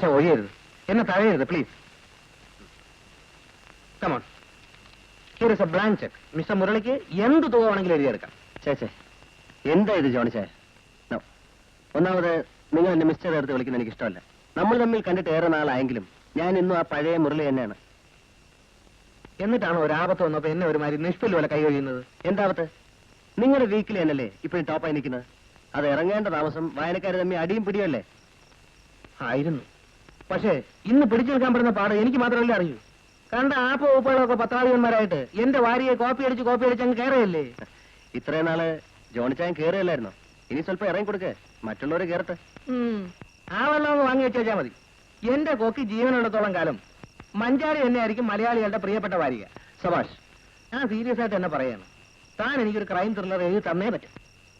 ആശ ഒഴിയരുത്, എന്നെ തഴയരുത് please. Come on, here is a blank cheque. Mister മുരളിക്ക് എന്ത് തുക വേണമെങ്കിലും എഴുതിയെടുക്കാം. ചേച്ചേ, എന്താ ഇത് ജോണിച്ചേ? ഒന്നാമത് നിങ്ങൾ എന്നെ മിസ്റ്റർ എടുത്ത് വിളിക്കുന്ന എനിക്ക് ഇഷ്ടമല്ല. നമ്മൾ തമ്മിൽ കണ്ടിട്ട് ഏറെ നാളായെങ്കിലും ഞാൻ ഇന്നും ആ പഴയ മുരളി തന്നെയാണ്. എന്നിട്ടാണ് ഒരാപത്ത് വന്നപ്പോ എന്നെ ഒരുമാതിരി നിഷ്പല് പോലെ കൈ കഴിയുന്നത്. എന്താവത്ത്? നിങ്ങളുടെ വീക്കിൽ എന്നല്ലേ ഇപ്പോഴും ടോപ്പായി നിൽക്കുന്നത്? അത് ഇറങ്ങേണ്ട താമസം വായനക്കാർ തമ്മിൽ അടിയും പിടിയല്ലേ? ആയിരുന്നു. പക്ഷേ ഇന്ന് പിടിച്ചു നിൽക്കാൻ പറ്റുന്ന പാട് എനിക്ക് മാത്രമല്ലേ അറിയൂ. കണ്ട ആപ്പോ ഉപ്പകളൊക്കെ പത്താളികന്മാരായിട്ട് എന്റെ വാരിയെ കോപ്പി അടിച്ച് അങ്ങ് കയറിയല്ലേ. ഇത്രയും നാള് ജോണിച്ചാൻ കയറിയല്ലായിരുന്നോ? ഇനി സ്വല്പം ഇറങ്ങി കൊടുക്കേ, മറ്റുള്ളവർ കയറട്ടെ. ആ വെള്ളം ഒന്ന് വാങ്ങി വെച്ചാൽ മതി. എന്റെ കൊക്കി ജീവനുള്ളത്തോളം കാലം മഞ്ചാടി തന്നെ ആയിരിക്കും മലയാളികളുടെ പ്രിയപ്പെട്ട വാരിക. സബാഷ്. ഞാൻ സീരിയസ് ആയിട്ട് തന്നെ പറയാണ്, താൻ എനിക്കൊരു ക്രൈം ത്രില്ലർ എഴുതി തന്നേ പറ്റും.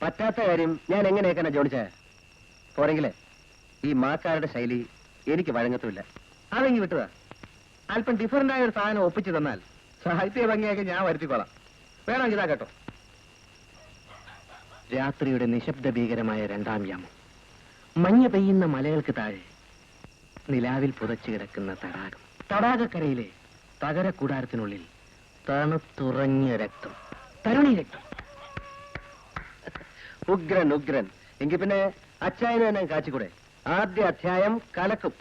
പറ്റാത്ത കാര്യം ഞാൻ എങ്ങനെയൊക്കെ ജോണിച്ചാ? പോരെങ്കിലേ ഈ മാക്കാരുടെ ശൈലി എനിക്ക് വഴങ്ങത്തുമില്ല. അതെങ്കി വിട്ടുക. അല്പം ഡിഫറന്റ് ആയ ഒരു സാധനം ഒപ്പിച്ചു തന്നാൽ സാഹിത്യ ഭംഗിയാക്കി ഞാൻ വരുത്തിക്കോളാം. വേണമെങ്കിൽ ഇതാ കേട്ടോ. രാത്രിയുടെ നിശബ്ദ ഭീകരമായ രണ്ടാം യാമം. മഞ്ഞ് പെയ്യുന്ന മലകൾക്ക് താഴെ നിലാവിൽ പുതച്ചു കിടക്കുന്ന തടാകം. തടാകക്കരയിലെ തകര കൂടാരത്തിനുള്ളിൽ തണുത്തുറഞ്ഞ രക്തം, തരുണി രക്തം. ഉഗ്രൻ ഉഗ്രൻ. എങ്കിൽ പിന്നെ അച്ചായന് തന്നെ കാച്ചിക്കൂടെ? ആദ്യ അധ്യായം കലക്കും.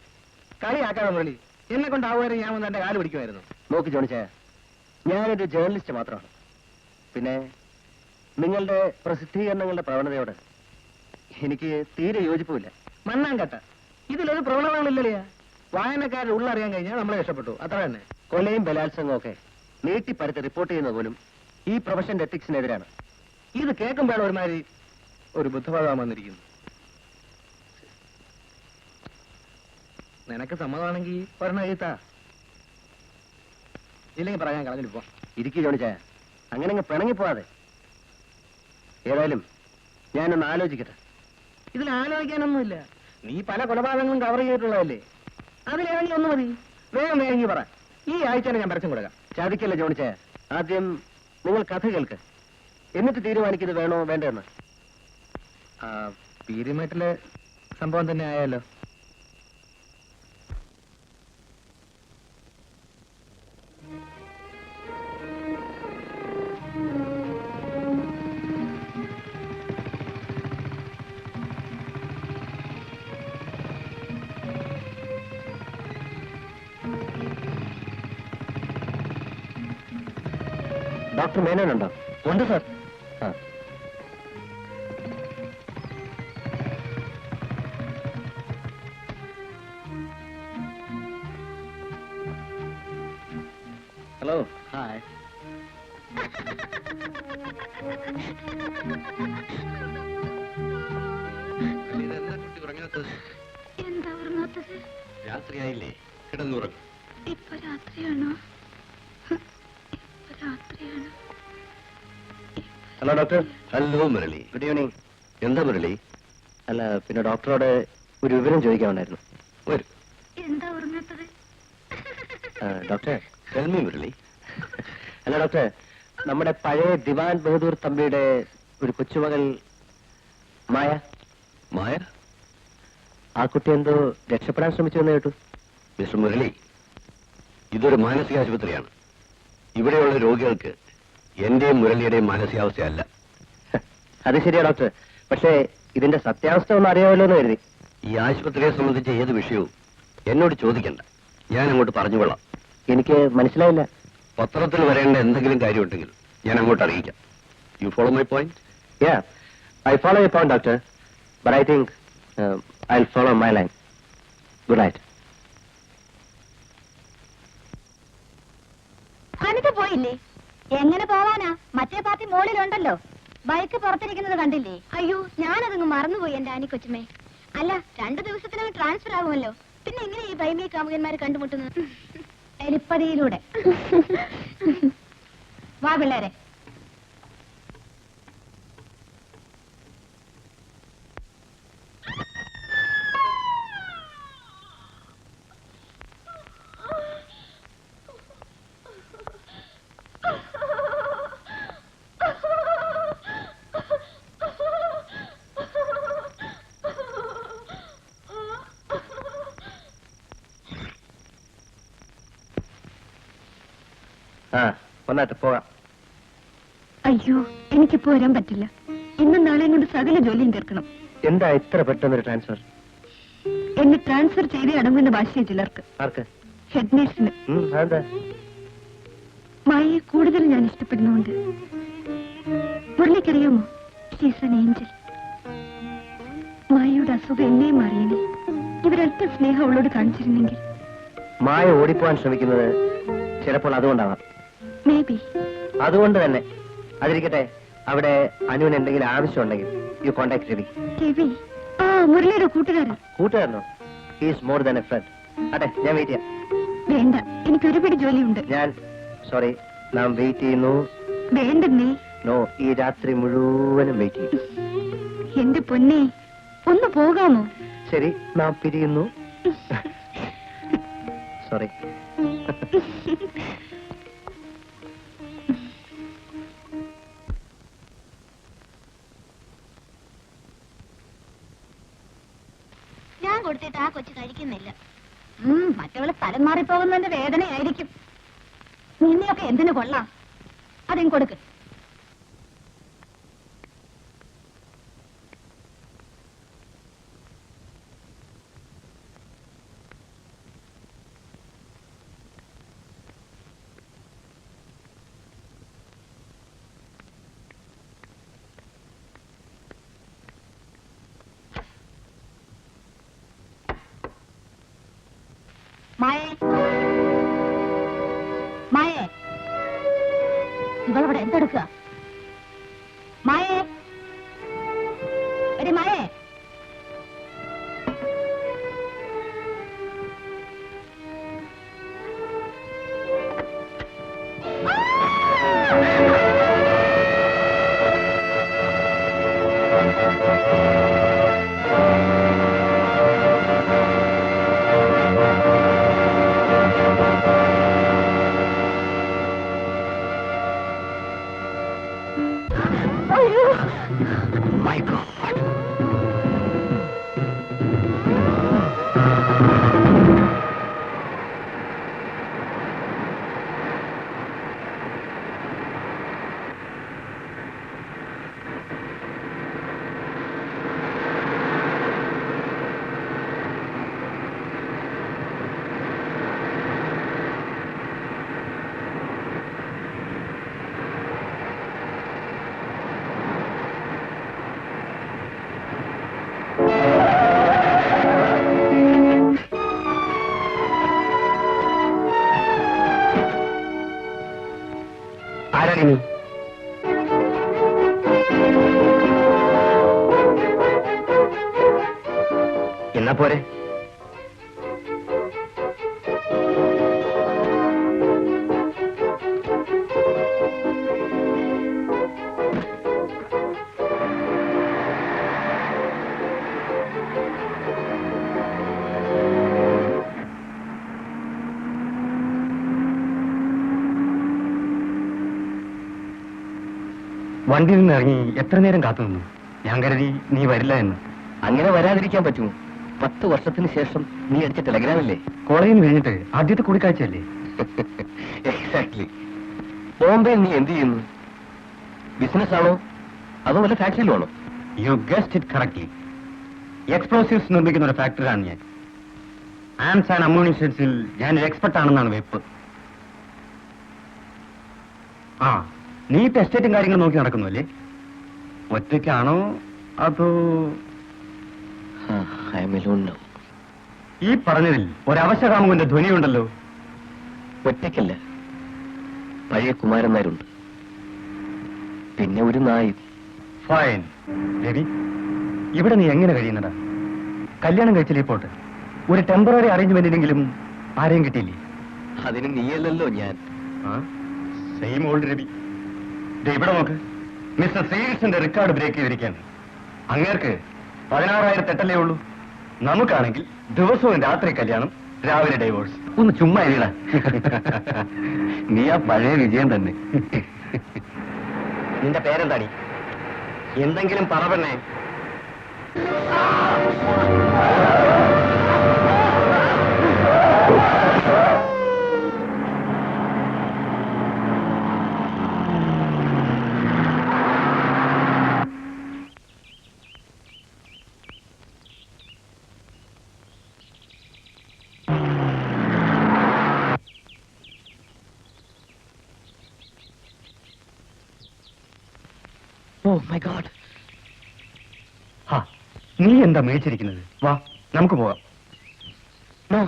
കളിയാക്കാതെ മുരളി, എന്നെ കൊണ്ടാവുമായിരുന്നു ഞാൻ വന്ന് എന്റെ കാല് പിടിക്കുമായിരുന്നു. നോക്ക് ജോണിച്ചായ, ഞാനൊരു ജേർണലിസ്റ്റ് മാത്രമാണ്. പിന്നെ നിങ്ങളുടെ പ്രസിദ്ധീകരണങ്ങളുടെ പ്രവണതയോട് എനിക്ക് തീരെ യോജിപ്പില്ല. മണ്ണാങ്കട്ട, ഇതിലൊരു പ്രവണതകളില്ലേ? വായനക്കാരുടെ ഉള്ളറിയാൻ കഴിഞ്ഞാൽ നമ്മളെ രക്ഷപ്പെട്ടു, അത്ര തന്നെ. കൊലയും ബലാത്സംഗവും ഒക്കെ നീട്ടിപ്പരത്ത് റിപ്പോർട്ട് ചെയ്യുന്നത് പോലും ഈ പ്രൊഫഷന്റെ എത്തിക്സിനെതിരാണ്. ഇത് കേൾക്കുമ്പോഴാണ് ഒരുമാതിരി ഒരു ബുദ്ധഭാവം വന്നിരിക്കുന്നു. നിനക്ക് സമ്മതമാണെങ്കിൽ ഒരെണ്ണം എഴുത്താ, ഇല്ലെങ്കിൽ പറയാൻ കളഞ്ഞിട്ട് പോ. ഇരിക്കു ജോണിച്ചായ, അങ്ങനെ അങ്ങ് പിണങ്ങിപ്പോവാതെ. ഏതായാലും ഞാനൊന്ന് ആലോചിക്കട്ടെ. ഇതിൽ ആലോചിക്കാനൊന്നുമില്ല. നീ പല കൊലപാതകങ്ങളും കവർ ചെയ്തിട്ടുള്ളതല്ലേ, അതിലേതെങ്കിലും ഒന്ന് മതി. വേഗം പറ. ഈ ആഴ്ച ഞാൻ പരസ്യം കൊടുക്കാം. ചതിക്കല്ലേ ജോണിച്ചായ, ആദ്യം നിങ്ങൾ കഥ കേൾക്ക്, എന്നിട്ട് തീരുമാനിക്കുന്നത് വേണോ വേണ്ടെന്ന്. പീരിമേട്ടിലെ സംഭവം തന്നെ ആയാലോ? ഡോക്ടർ മേനോനുണ്ടോ? ഉണ്ട് സാർ. ഹലോ. ഹായ്. എന്താ ഉറങ്ങാത്തത്? രാത്രിയായില്ലേ, കിടന്നുറങ്ങും. ഇപ്പൊ രാത്രിയാണോ? രാത്രിയാണ്. Hello doctor. Hello Murali. Good evening. എന്താ മുരളി? അല്ല, പിന്നെ ഡോക്ടറോട് ഒരു വിവരം ചോദിക്കാനുണ്ടായിരുന്നു. വരൂ. എന്താ ഉറങ്ങാത്തത്? ഡോക്ടർ. Tell me Murali. അല്ല ഡോക്ടർ, നമ്മുടെ പഴയ ദിവാൻ ബഹദൂർ തമ്പിയുടെ ഒരു കൊച്ചുമകൾ മായ. മായ? ആ കുട്ടി എന്തോ രക്ഷപ്പെടാൻ ശ്രമിച്ചു എന്ന് കേട്ടു. മിസ്റ്റർ മുരളി, ഇതൊരു മാനസിക ആശുപത്രിയാണ്. ഇവിടെയുള്ള രോഗികൾക്ക് എന്റെയും മുരളിയുടെയും മാനസികാവസ്ഥയല്ല. അത് ശരിയാ ഡോക്ടർ, പക്ഷേ ഇതിന്റെ സത്യാവസ്ഥ ഒന്ന് അറിയാമല്ലോ എന്ന് കരുതി. ഈ ആശുപത്രിയെ സംബന്ധിച്ച ഏത് വിഷയവും എന്നോട് ചോദിക്കണ്ട, ഞാൻ അങ്ങോട്ട് പറഞ്ഞുകൊള്ളാം. എനിക്ക് മനസ്സിലായില്ല. പത്രത്തിൽ വരേണ്ട എന്തെങ്കിലും കാര്യമുണ്ടെങ്കിൽ ഞാൻ അങ്ങോട്ട് അറിയിക്കാം. You follow my point? Yeah, I follow your point, doctor, but I think I'll follow my line. Good night. Anitha പോയില്ലേ? എങ്ങനെ പോവാനാ? മറ്റേ പാർട്ടി മോളിലുണ്ടല്ലോ. ബൈക്ക് പുറത്തിരിക്കുന്നത് കണ്ടില്ലേ? അയ്യോ, ഞാനതങ്ങ് മറന്നുപോയി എന്റെ ആനി കൊച്ചുമേ. അല്ല, 2 ദിവസത്തിനകം ട്രാൻസ്ഫർ ആകുമല്ലോ. പിന്നെ എങ്ങനെ ഈ ബൈമി കാമുകന്മാരെ കണ്ടുമുട്ടുന്നത്? എലിപ്പതിയിലൂടെ. വാ പിള്ളേരെ. ആ വന്നാട്ടെ പോകാം. അയ്യോ എനിക്കിപ്പോ വരാൻ പറ്റില്ല. ഇന്നും നാളെയും കൊണ്ട് സകല ജോലിയും തീർക്കണം. എന്താ ഇത്ര പെട്ടെന്നൊരു ട്രാൻസ്ഫർ? എന്നെ ട്രാൻസ്ഫർ ചെയ്തേ അടങ്ങുന്ന ഭാഷയെ ചിലർക്ക്. ആർക്ക്? ഹെഡ് നേഴ്സിന്. അതെന്താ? മായയെ കൂടുതൽ ഞാൻ ഇഷ്ടപ്പെടുന്നുണ്ട്. മുരളിക്കറിയാമോ, ഷീസ് ആൻ ഏഞ്ചൽ. മായയുടെ അസുഖം എന്നെയും മാറിയനെ. ഇവരല്പ സ്നേഹം അവളോട് കാണിച്ചിരുന്നെങ്കിൽ. മായ ഓടിപ്പോവാൻ ശ്രമിക്കുന്നത് ചിലപ്പോൾ അതുകൊണ്ടാവാം. May be. അതുകൊണ്ട് തന്നെ അതിരിക്കട്ടെ, അവിടെ അനുവിന് എന്തെങ്കിലും ആവശ്യമുണ്ടെങ്കിൽ യു കോണ്ടാക്ട് രവി. രവി? ആ, മുരളിയുടെ കൂട്ടുകാരൻ. കൂട്ടുകാരനോ? Is more than a friend. അതെ, ഞാൻ വെയിറ്റ് ചെയ്യാം. വേണ്ട, എനിക്ക് ഒരുപാട് ജോലിയുണ്ട്. ഞാൻ സോറി, നാം വെയിറ്റ് ചെയ്യുന്നു. വേണ്ടെന്നേ. നോ, ഈ രാത്രി മുഴുവനും വെയിറ്റ് ചെയ്യും. എന്റെ പൊന്നെ, ഒന്ന് പോകാമോ? ശരി, നാം പിരിയുന്നു. സോറി. ഞാൻ കൊടുത്തിട്ട് ആ കൊച്ചു കഴിക്കുന്നില്ല. മറ്റവള് തലം മാറിപ്പോകുന്നതിന്റെ വേദനയായിരിക്കും. നിന്നെയൊക്കെ എന്തിനു കൊള്ളാം? അതെയും കൊടുക്ക്. മായേ, മായേ, ഇവളവിടെ എന്തെടുക്കുക? മായേ, എടി മായേ. My God. ആരാണ് നീ? എന്നാ പോരെ. വണ്ടിയിൽ നിന്ന് ഇറങ്ങി എത്ര നേരം കാത്തു നിന്നു. ഞാൻ കരുതി നീ വരില്ല എന്ന്. അങ്ങനെ വരാതിരിക്കാൻ പറ്റുമോ? 10 വർഷത്തിന് ശേഷം നീ അടിച്ച ടെലഗ്രാമല്ലേ? കോളേജിൽ നിന്ന് കഴിഞ്ഞിട്ട് ആദ്യത്തെ കൂടിക്കാഴ്ചയല്ലേ? എക്സാക്ട്ലി. ബോംബെയിൽ നീ എന്ത് ചെയ്യുന്നു? ബിസിനസ് ആണോ അതോ വല്ല ഫാക്ടറിയിലാണോ? You guessed it correctly. Explosives നിർമ്മിക്കുന്ന ഒരു ഫാക്ടറിയാണ് ഞാൻ. ആംസ് ആൻഡ് അമ്യൂണിഷൻസിൽ ഞാൻ ഒരു എക്സ്പെർട്ട് ആണെന്നാണ് വെപ്പ്. ആ, നീ ഇപ്പൊ എസ്റ്റേറ്റും കാര്യങ്ങളും നോക്കി നടക്കുന്നു അല്ലേ? ഒറ്റയ്ക്കാണോ അതോ? ഈ പറഞ്ഞതിൽ ഒരവശകാമുവിന്റെ ധ്വനിയുണ്ടല്ലോ. ഒറ്റയ്ക്കല്ല, പഴയ കുമാരൻ നായരുണ്ട്, പിന്നെ ഒരു നായും. ഫൈൻ. രവി, ഇവിടെ നീ എങ്ങനെ കഴിയുന്നടാ? കല്യാണം കഴിച്ചില്ലേ പോട്ട്? ഒരു ടെമ്പററി അറേഞ്ച്മെന്റിനെങ്കിലും ആരെയും കിട്ടിയില്ലേ? അതിന് നീയല്ലല്ലോ ഞാൻ. Same old Ravi. ഇവിടെ നോക്ക്, മിസ്റ്റർ ശ്രീകൃഷ്ണന്റെ റെക്കോർഡ് ബ്രേക്ക് ചെയ്തിരിക്കുകയാണ്. അങ്ങേർക്ക് 16,000 തെട്ടല്ലേ ഉള്ളൂ. നമുക്കാണെങ്കിൽ ദിവസവും രാത്രി കല്യാണം, രാവിലെ ഡൈവോഴ്സ്. ഒന്ന് ചുമ്മാ ഇരിടാ. നീ ആ പഴയ വിജയം തന്നെ. നിന്റെ പേരെന്താടി? എന്തെങ്കിലും പറവണ്ണേ. Oh my God. ഹാ, നീ എന്താ മേടിച്ചിരിക്കുന്നത്? വാ, നമുക്ക് പോവാം. നോ.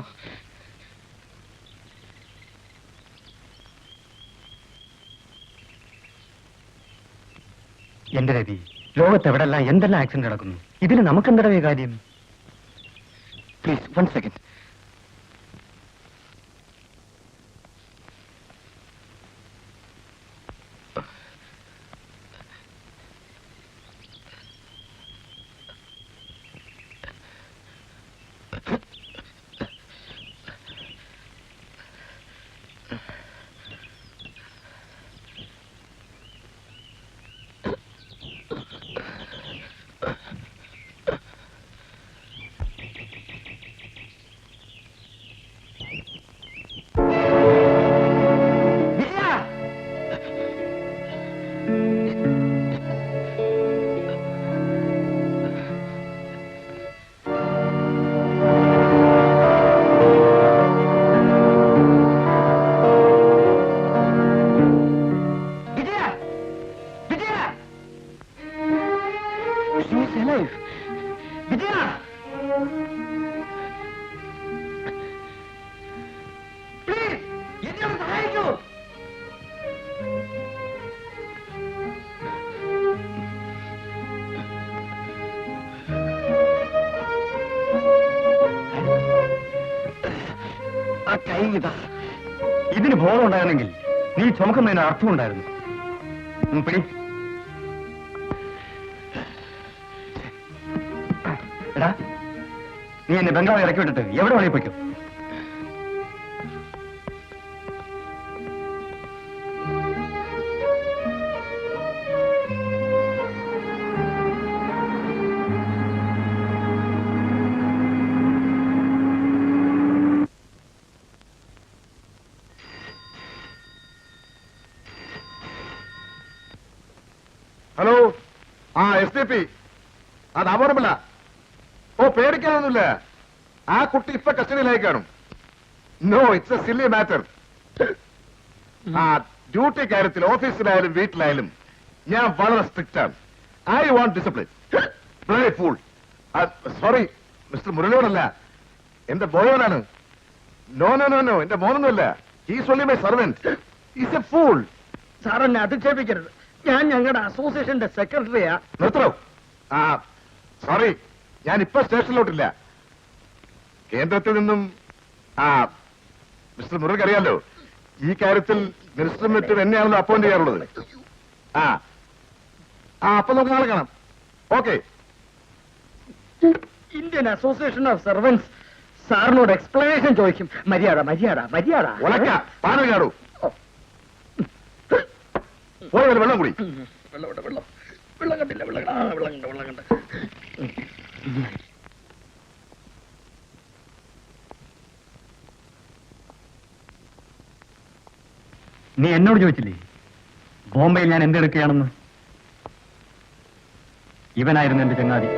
എന്റെ രവി, ലോകത്തെവിടെല്ലാം എന്തെല്ലാം ആക്സിഡന്റ് നടക്കുന്നു. ഇതിന് നമുക്കെന്തടവേ കാര്യം? Please 1 second. ഇതിന് ബോധം ഉണ്ടായിരുന്നെങ്കിൽ നീ ചുമക്കുന്നതിന് അർത്ഥമുണ്ടായിരുന്നു. പിടി. എടാ, നീ എന്നെ ബംഗാളിൽ ഇറക്കി വിട്ടിട്ട് എവിടെ വേണേ പോയിക്കോ. Hello, SDP. അത് അവൈലബിളാ. ഓ, പേടിക്കാനൊന്നുമില്ല. ആ കുട്ടി ഇപ്പൊ കസ്റ്റഡിയിലായി കാണും. No, it's a silly matter. ആ ഡ്യൂട്ടി കാര്യത്തിൽ ഓഫീസിലായാലും വീട്ടിലായാലും ഞാൻ വളരെ സ്ട്രിക്റ്റ് ആണ്. I want discipline. Fool. Sorry, mister മുരളിയോടല്ല, എന്റെ ബോയോനാണ്. നോ നോ നോ നോ, എന്റെ മോനൊന്നുമല്ല. He's only my servant. Is a fool. Sir എന്നെ അധിക്ഷേപിക്കരുത്. ഞാൻ ഞങ്ങളുടെ അസോസിയേഷന്റെ സെക്രട്ടറിയാ. നിർത്തോ. സോറി, ഞാൻ ഇപ്പൊ സ്റ്റേഷനിലോട്ടില്ല. കേന്ദ്രത്തിൽ നിന്നും മിസ്റ്റർ മുരളിക്ക് അറിയാലോ, ഈ കാര്യത്തിൽ മിനിസ്റ്ററും മറ്റും എന്നെയാണല്ലോ അപ്പോയിന്റ് ചെയ്യാറുള്ളത്. അപ്പൊ നമുക്ക് നാളെ കാണാം. Okay. Indian association of servants സാറിനോട് എക്സ്പ്ലനേഷൻ ചോദിക്കും. മര്യാദ മര്യാദ മര്യാദ. ഉലക്ക പാനൽ കാണൂ. പോയി വെള്ളം കൂടി. വെള്ളം കണ്ടില്ല. വെള്ളം കണ്ട. നീ എന്നോട് ചോദിച്ചില്ലേ ബോംബെയിൽ ഞാൻ എന്തെടുക്കുകയാണെന്ന്? ഇവനായിരുന്നു എന്റെ ചങ്ങാതി.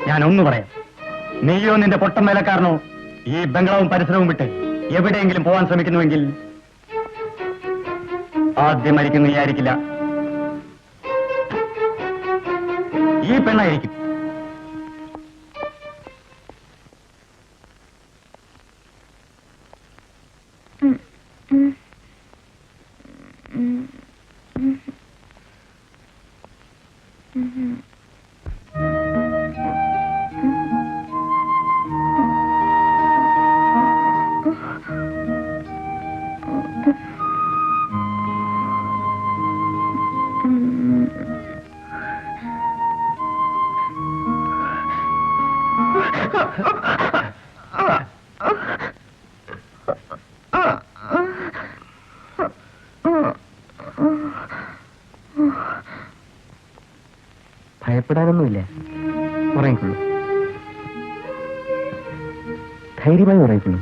ഞാനൊന്നു പറയാം, നീയോ നിന്റെ പൊട്ടം വേലക്കാരനോ ഈ ബംഗ്ലാവും പരിസരവും വിട്ട് എവിടെയെങ്കിലും പോവാൻ ശ്രമിക്കുന്നുവെങ്കിൽ ആദ്യം മരിക്കുന്ന നീ ആയിരിക്കില്ല, ഈ പെണ്ണായിരിക്കും. ഭയപ്പെടാനൊന്നുമില്ല, ഉറങ്ങിക്കൊള്ളൂ, ധൈര്യമായി ഉറങ്ങിക്കൊള്ളൂ.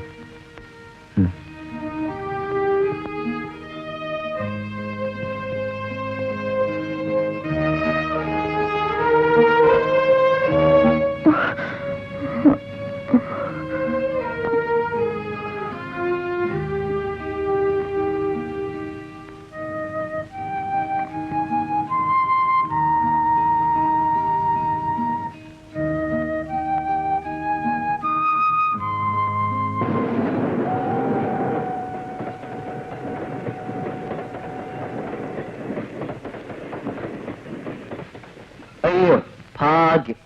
ഭാഗ്യം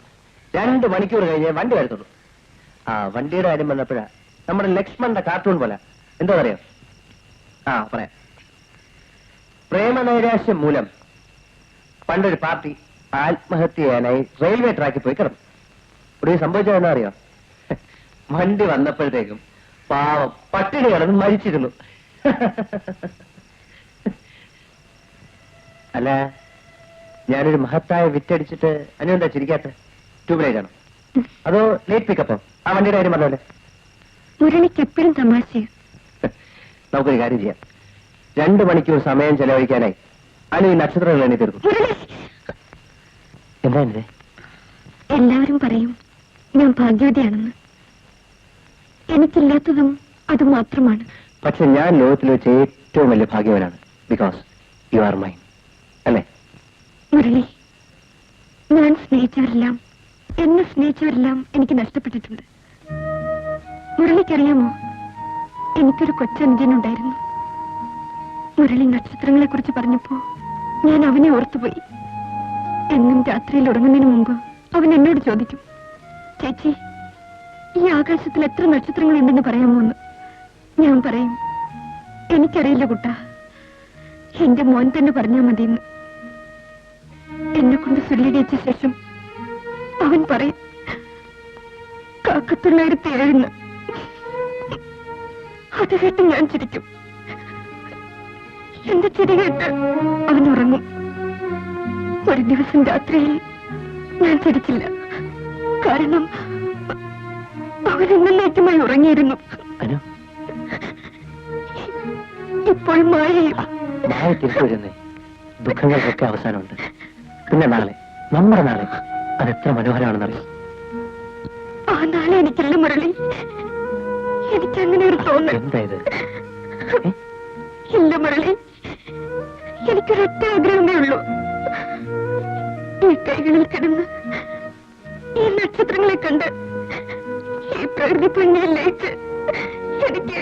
2 മണിക്കൂർ കഴിഞ്ഞ് വണ്ടി വരത്തുള്ളൂ. ആ വണ്ടിയുടെ കാര്യം വന്നപ്പോഴാ നമ്മുടെ ലക്ഷ്മണന്റെ കാർട്ടൂൺ പോലെ എന്തോ അറിയാം. പറയാം. പ്രേമനൈരാശ്യം മൂലം പണ്ടൊരു പാർട്ടി ആത്മഹത്യ ചെയ്യാനായി റെയിൽവേ ട്രാക്കിൽ പോയി കിടന്നു. ഇവിടെ സംഭവിച്ചതെന്നാ അറിയാം. വണ്ടി വന്നപ്പോഴത്തേക്കും പാവം പട്ടിണി കിടന്ന് മരിച്ചിരുന്നു. അല്ല, ഞാനൊരു മഹത്തായ വിറ്റടിച്ചിട്ട് അനുവെന്താ ചിരിക്കാത്ത? ട്യൂബ്ലൈറ്റ് ആണോ അതോ ലേറ്റ് പിക്കപ്പോ? ആ വണ്ടിയുടെ കാര്യം പറഞ്ഞല്ലേ. മുരളിക്ക് എപ്പോഴും തമാശ. നമുക്കൊരു കാര്യം ചെയ്യാം. 2 മണിക്കൂർ സമയം ചെലവഴിക്കാനായി അനു ഈ നക്ഷത്രങ്ങൾ എണ്ണി തീർക്കും. എന്താ എന്റെ? എല്ലാവരും പറയും ഞാൻ ഭാഗ്യവതിയാണെന്ന്. എനിക്കില്ലാത്തതും അത് മാത്രമാണ്. പക്ഷെ ഞാൻ ലോകത്തിൽ വെച്ച് ഏറ്റവും വലിയ ഭാഗ്യവനാണ്. Because you are mine. അല്ലേ മുരളി, ഞാൻ സ്നേഹിച്ചവരെല്ലാം, എന്നെ സ്നേഹിച്ചവരെല്ലാം എനിക്ക് നഷ്ടപ്പെട്ടിട്ടുണ്ട്. മുരളിക്കറിയാമോ, എനിക്കൊരു കൊച്ചനുജനുണ്ടായിരുന്നു. മുരളി നക്ഷത്രങ്ങളെ കുറിച്ച് പറഞ്ഞപ്പോ ഞാൻ അവനെ ഓർത്തുപോയി. എന്നും രാത്രിയിൽ ഉറങ്ങുന്നതിന് മുമ്പ് അവൻ എന്നോട് ചോദിക്കും, ചേച്ചി ഈ ആകാശത്തിൽ എത്ര നക്ഷത്രങ്ങളുണ്ടെന്ന് പറയാമോ എന്ന്. ഞാൻ പറയും, എനിക്കറിയില്ല കുട്ട, എന്റെ മോൻ തന്നെ പറഞ്ഞാൽ മതിയെന്ന്. എന്നെ കൊണ്ട് ചൊല്ലിടിച്ച ശേഷം അവൻ പറയും 1907. അത് കേട്ട് ഞാൻ ചിരിക്കും. എന്റെ ചിരി കേട്ട് അവൻ ഉറങ്ങും. ഒരു ദിവസം രാത്രിയിൽ ഞാൻ ചിരിച്ചില്ല. കാരണം അവൻ എന്നേക്കുമായി ഉറങ്ങിയിരുന്നു. ഇപ്പോൾ മായയും തിരിച്ചു വരുന്നേ. ദുഃഖങ്ങൾക്കൊക്കെ അവസാനമുണ്ട്. പിന്നെ നാളെ, നമ്മുടെ നാളെ, അതെത്ര മനോഹരമാണെന്നറിയാം. ആ നാളെ എനിക്കല്ല മുരളി, എനിക്കങ്ങനെ ഒരു തോന്നൽ. എന്താ ഇത്? ഇല്ല മുരളി, എനിക്കൊരൊറ്റ ആഗ്രഹമേ ഉള്ളൂ. ഈ കൈകളിൽ കിടന്ന് ഈ നക്ഷത്രങ്ങളെ കണ്ട് ഈ പ്രകൃതി ഭംഗിയിൽ ലയിച്ച് എനിക്ക്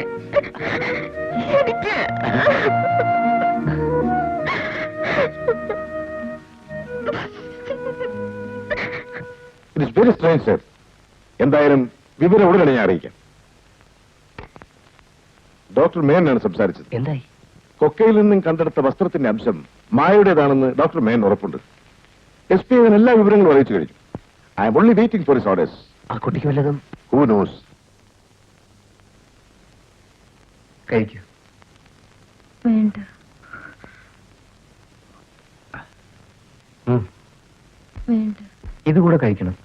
It is very strange, sir. എന്തായാലും വിവരം ഉടനെ ഞാൻ അറിയിക്കാം. ഡോക്ടർ മേനാണ് സംസാരിച്ചത്. എന്തായി? കൊക്കയിൽ നിന്നും കണ്ടെടുത്ത വസ്ത്രത്തിന്റെ അംശം മായയുടേതാണെന്ന് ഡോക്ടർ മേൻ ഉറപ്പുണ്ട്. SP അതിന് എല്ലാ വിവരങ്ങളും അറിയിച്ചു കഴിഞ്ഞു. I am only waiting for his orders. ആ കുട്ടിക്ക് വല്ലതും? Who knows? കഴിക്കൂ. വേണ്ട. വേണ്ട. ഇതുകൂടെ കഴിക്കണം.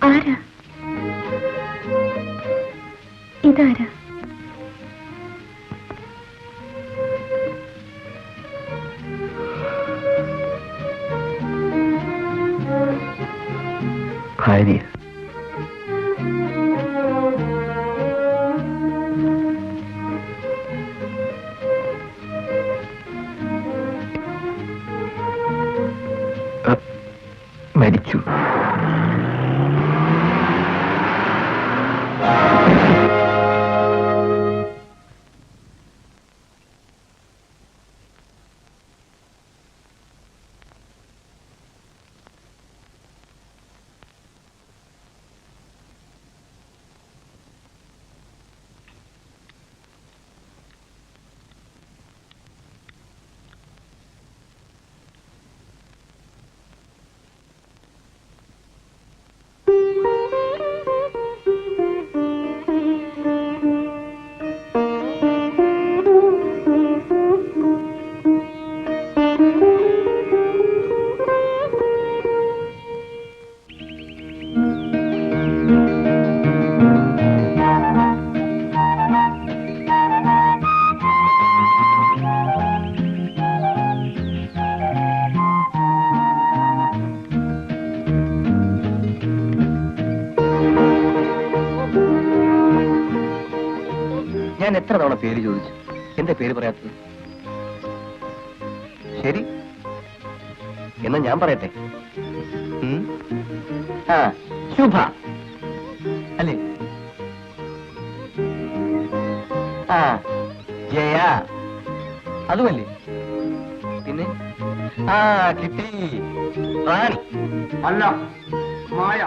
ആരാ ഇതാരാ? ഭാര്യ. മരിച്ചു. ഞാൻ എത്ര തവണ പേര് ചോദിച്ചു, എന്താ പേര് പറയാത്തത്? ശരി, എന്നാ ഞാൻ പറയട്ടെ. ആ, ശുഭ അല്ലേ? ആ, ജയ അതുമല്ലേ? പിന്നെ ആ കിട്ടി, റാണി അല്ല, മായ.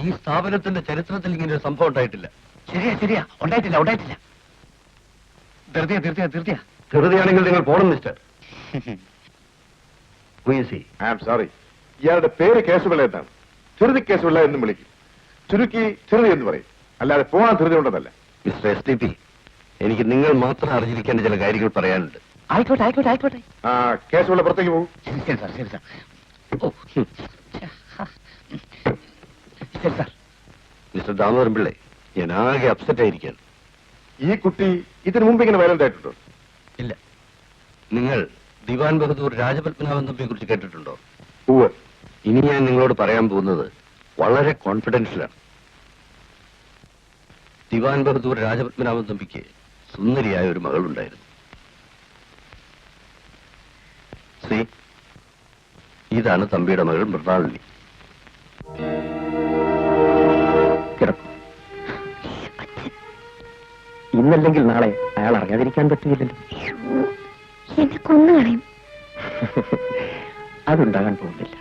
ഈ സ്ഥാപനത്തിന്റെ ചരിത്രത്തിൽ ഇങ്ങനെ ഒരു സംഭവം ഉണ്ടായിട്ടില്ല. ശരിയാ, ഉണ്ടായിട്ടില്ല. ധൃതിയാ. ധൃതിയാണെങ്കിൽ നിങ്ങൾ പോണം മിസ്റ്റർ. I am sorry. ഇയാളുടെ പേര് കേശവപിള്ള എന്നാണ്. ചെറുതി കേശവപിള്ള എന്നും വിളിക്കും. ചുരുക്കി ചെറുതി എന്ന് പറയും. അല്ലാതെ പോകാൻ ധൃതി ഉണ്ടെന്നല്ല. മിസ്റ്റർ SDP, എനിക്ക് നിങ്ങൾ മാത്രം അറിഞ്ഞിരിക്കേണ്ട ചില കാര്യങ്ങൾ പറയാനുണ്ട്. ആയിക്കോട്ടെ. ആ, കേശവപിള്ള പുറത്തേക്ക് പോകും. ശരി സാർ. ഓ, ശരി സാർ. മിസ്റ്റർ ദാമോദരൻ പിള്ളേ, ഞാൻ ആകെ അപ്സെറ്റ് ആയിരിക്കാണ്. ഈ കുട്ടി ഇതിനു മുമ്പ് ഇങ്ങനെ വയലന്റ് ആയിട്ടുണ്ടോ? ഇല്ല. നിങ്ങൾ ദിവാൻ ബഹദൂർ രാജപത്മനാഭൻ തമ്പിയെ കുറിച്ച് കേട്ടിട്ടുണ്ടോ? ഉവ്വ്. ഇനി ഞാൻ നിങ്ങളോട് പറയാൻ പോകുന്നത് വളരെ കോൺഫിഡൻഷ്യലാണ്. ദിവാൻ ബഹദൂർ രാജപത്മനാഭൻ തമ്പിക്ക് സുന്ദരിയായ ഒരു മകളുണ്ടായിരുന്നു. ശ്രീ, ഇതാണ് തമ്പിയുടെ മകൾ മൃണാളിനി. കിടക്കും. ഇന്നല്ലെങ്കിൽ നാളെ അയാൾ അറിയാതിരിക്കാൻ പറ്റുകയില്ലല്ലോ. എന്നെ കൊന്നുകളയും. അതുണ്ടാകാൻ പോകുന്നില്ല.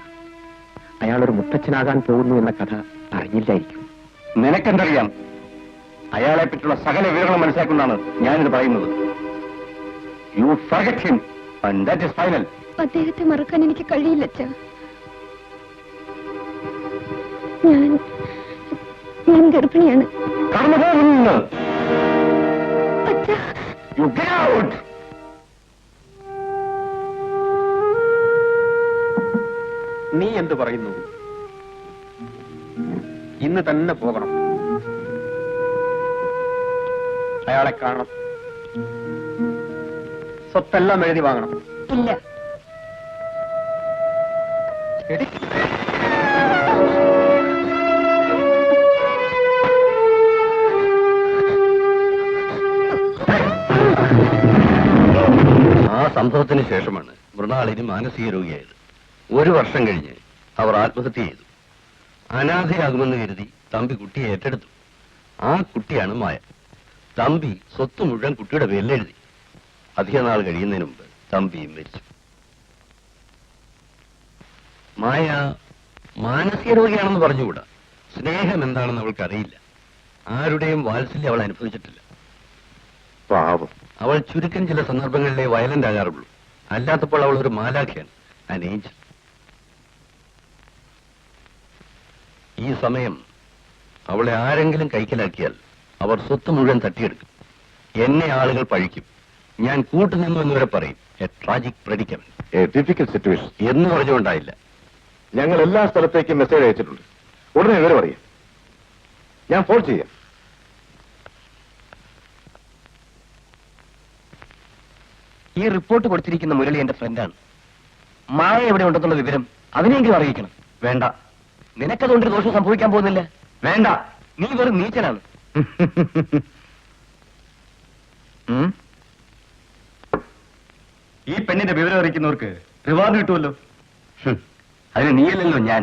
അയാളൊരു മുത്തച്ഛനാകാൻ പോകുന്നു എന്ന കഥ അറിഞ്ഞില്ലായിരിക്കും. നിനക്കെന്തറിയാം? അയാളെ പറ്റിയുള്ള സകല വിവരങ്ങളും മനസ്സിലാക്കുന്നതാണ് ഞാനിത് പറയുന്നത്. You forget him and that is final. അദ്ദേഹത്തെ മറക്കാൻ എനിക്ക് കഴിയില്ല അച്ഛാ. ഞാൻ ഗർഭിണിയാണ്. കടന്നു പോകുന്നു. അച്ഛാ, യു ഗെറ്റ് ഔട്ട്. നീ എന്ത് പറയുന്നു? ഇന്ന് തന്നെ പോകണം. അയാളെ കാണണം. സ്വത്തെല്ലാം എഴുതി വാങ്ങണം. ഇല്ല. എടി, ആ സംഭവത്തിന് ശേഷമാണ് മൃണാളിനി മാനസിക രോഗിയായത്. 1 വർഷം കഴിഞ്ഞ് അവർ ആത്മഹത്യ ചെയ്തു. അനാഥയാകുമെന്ന് കരുതി തമ്പി കുട്ടിയെ ഏറ്റെടുത്തു. ആ കുട്ടിയാണ് മായ. തമ്പി സ്വത്ത് മുഴുവൻ കുട്ടിയുടെ പേരിൽ എഴുതി. അധിക നാൾ കഴിയുന്നതിന് മുമ്പ് തമ്പി മരിച്ചു. മായ മാനസിക രോഗിയാണെന്ന് പറഞ്ഞുകൂടാ. സ്നേഹം എന്താണെന്ന് അവൾക്ക് അറിയില്ല. ആരുടെയും വാത്സല്യം അവൾ അനുഭവിച്ചിട്ടില്ല. പാവം. അവൾ ചുരുക്കം ചില സന്ദർഭങ്ങളിലെ വയലന്റ് ആകാറുള്ളൂ. അല്ലാത്തപ്പോൾ അവൾ ഒരു മാലാഖയാണ്, an angel. ഈ സമയം അവളെ ആരെങ്കിലും കൈക്കലാക്കിയാൽ അവർ സ്വത്ത് മുഴുവൻ തട്ടിയെടുക്കും. എന്നെ ആളുകൾ പഴിക്കും. ഞാൻ കൂട്ടുനിന്നു എന്നിവരെ പറയും. A tragic predicament. A difficult situation എന്ന് പറഞ്ഞുകൊണ്ടായില്ല. ഞങ്ങൾ എല്ലാ സ്ഥലത്തേക്കും മെസ്സേജ് അയച്ചിട്ടുണ്ട്. ഉടനെ വിവരം അറിയാം. ഞാൻ ഫോൺ ചെയ്യാം. ഈ റിപ്പോർട്ട് കൊടുത്തിരിക്കുന്ന മുരളി എന്റെ ഫ്രണ്ടാണ്. മായ എവിടെ ഉണ്ടെന്നുള്ള വിവരം അതിനെങ്കിലും അറിയിക്കണം. വേണ്ട, നിനക്കതുകൊണ്ടൊരു ദോഷം സംഭവിക്കാൻ പോകുന്നില്ല. വേണ്ട, നീ വെറും നീച്ചനാണ്. ഈ പെണ്ണിന്റെ വിവരം അറിയിക്കുന്നവർക്ക് റിവാർഡ് കിട്ടുമല്ലോ. അതിന് നീയല്ലല്ലോ ഞാൻ.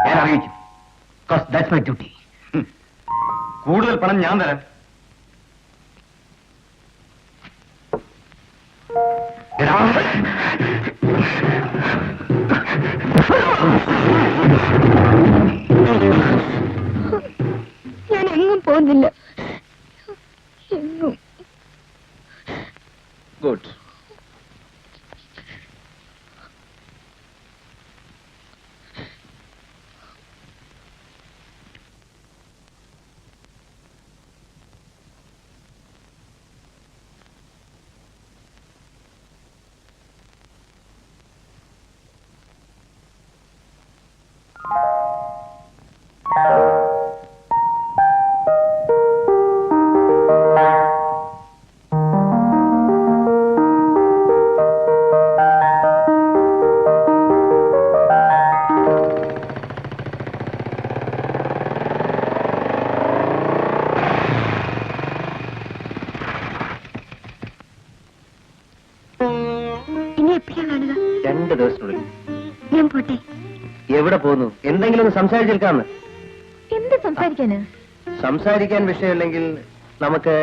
ഞാൻ അറിയിക്കും. That's my duty. കൂടുതൽ പണം ഞാൻ തരാം. ഞാൻ എങ്ങും പോകുന്നില്ല. എങ്ങും. ഗുഡ്. ഇനി എപ്പോഴാ കാണുക? 2 ദിവസത്തിനുള്ളിൽ. ഞാൻ പോട്ടെ. എവിടെ പോകുന്നു? എന്തെങ്കിലും ഒന്ന് സംസാരിച്ചെടുക്കാന്ന്. എന്ത് സംസാരിക്കാന്? സംസാരിക്കാൻ വിഷയമില്ലെങ്കിൽ നമുക്ക്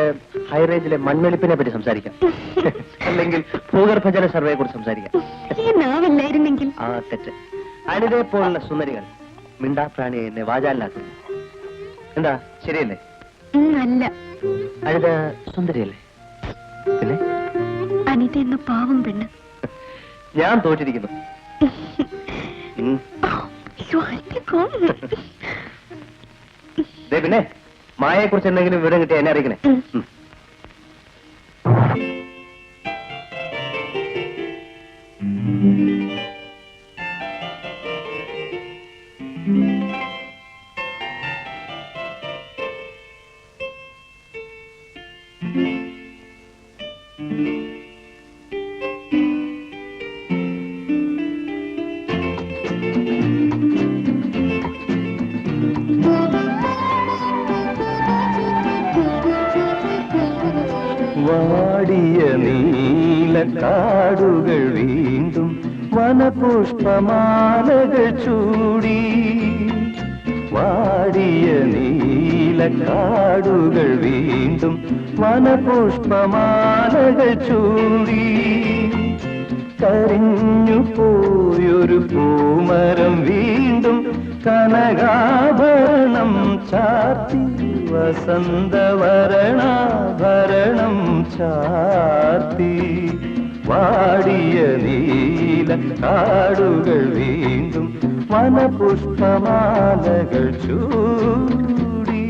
ഹൈറേഞ്ചിലെ മണ്ണെടുപ്പിനെ പറ്റി സംസാരിക്കാം. അല്ലെങ്കിൽ ഭൂഗർഭജല സർവേയെ കുറിച്ച് സംസാരിക്കാം. ഈ നാവില്ലായിരുന്നെങ്കിൽ. ആ തെറ്റ്. അനിതയെ പോലുള്ള സുന്ദരികൾ മിണ്ടാപ്രാണിയെ എന്നെ വാചാലിലാക്കുന്നു. എന്താ, ശരിയല്ലേ? അല്ല. അനിത സുന്ദരിയല്ലേ? പിന്നെ അനിത എന്ന പാവം പെണ്ണ്. ഞാൻ തോറ്റിരിക്കുന്നു. പിന്നെ മായയെ കുറിച്ച് എന്തെങ്കിലും വിവരം കിട്ടിയ എന്നെ അറിയിക്കണേ. വാടിയ നീലക്കാടുകൾ വീണ്ടും വനപുഷ്പമാലകൾ ചൂടി. വാടിയ നീലക്കാടുകൾ വീണ്ടും വനപുഷ്പമാലകൾ ചൂടി. കരിഞ്ഞു പോയൊരു പൂമരം വീണ്ടും കനകാഭരണം ചാർത്തി. വസന്തവരണാഭരണം ചാർത്തി. വാടിയ നീല കാടുകൾ വീണ്ടും വനപുഷ്പമാലകൾ ചൂടി.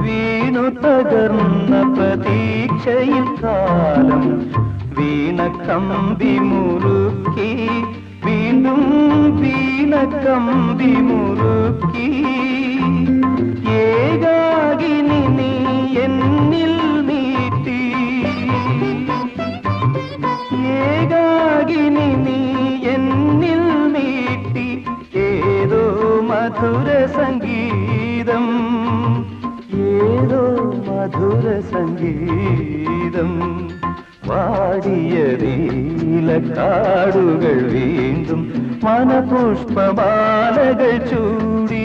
വീണു തകർന്ന പ്രതീക്ഷയിൽ കാലം വീണ കമ്പി മുറുക്കി വീണ്ടും വീണ കമ്പി മുറുക്കി ഏകാകിനി നീ എന്നിൽ നീട്ടി ഏകാകിനി നീ എന്നിൽ നീട്ടി ഏതോ മധുര സംഗീതം ഏതോ മധുര സംഗീതം വാടിയ നീലക്കാടുകൾ വീണ്ടും മനപുഷ്പമാലകൾ ചൂടി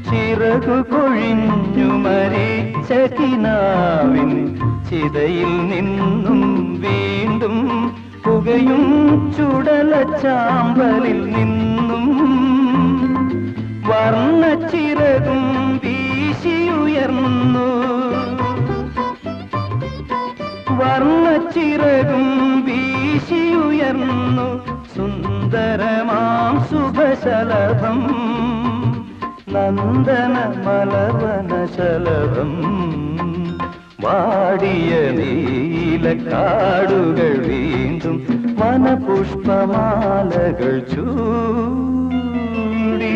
ചിറകു കൊഴിഞ്ഞു മരിച്ച കിനാവിൻ ചിതയിൽ നിന്നും വീണ്ടും പുകയും ചുടലച്ചാമ്പലിൽ നിന്നും വർണ്ണച്ചിറകും വീശിയുയർന്നു വർണ്ണച്ചിറകും വീശിയുയർന്നു സുന്ദരമാം ശുഭശലഭം നന്ദന മലവനശലഭം വാടിയ നീലക്കാടുകൾ വീണ്ടും വനപുഷ്പമാലകൾ ചൂടി.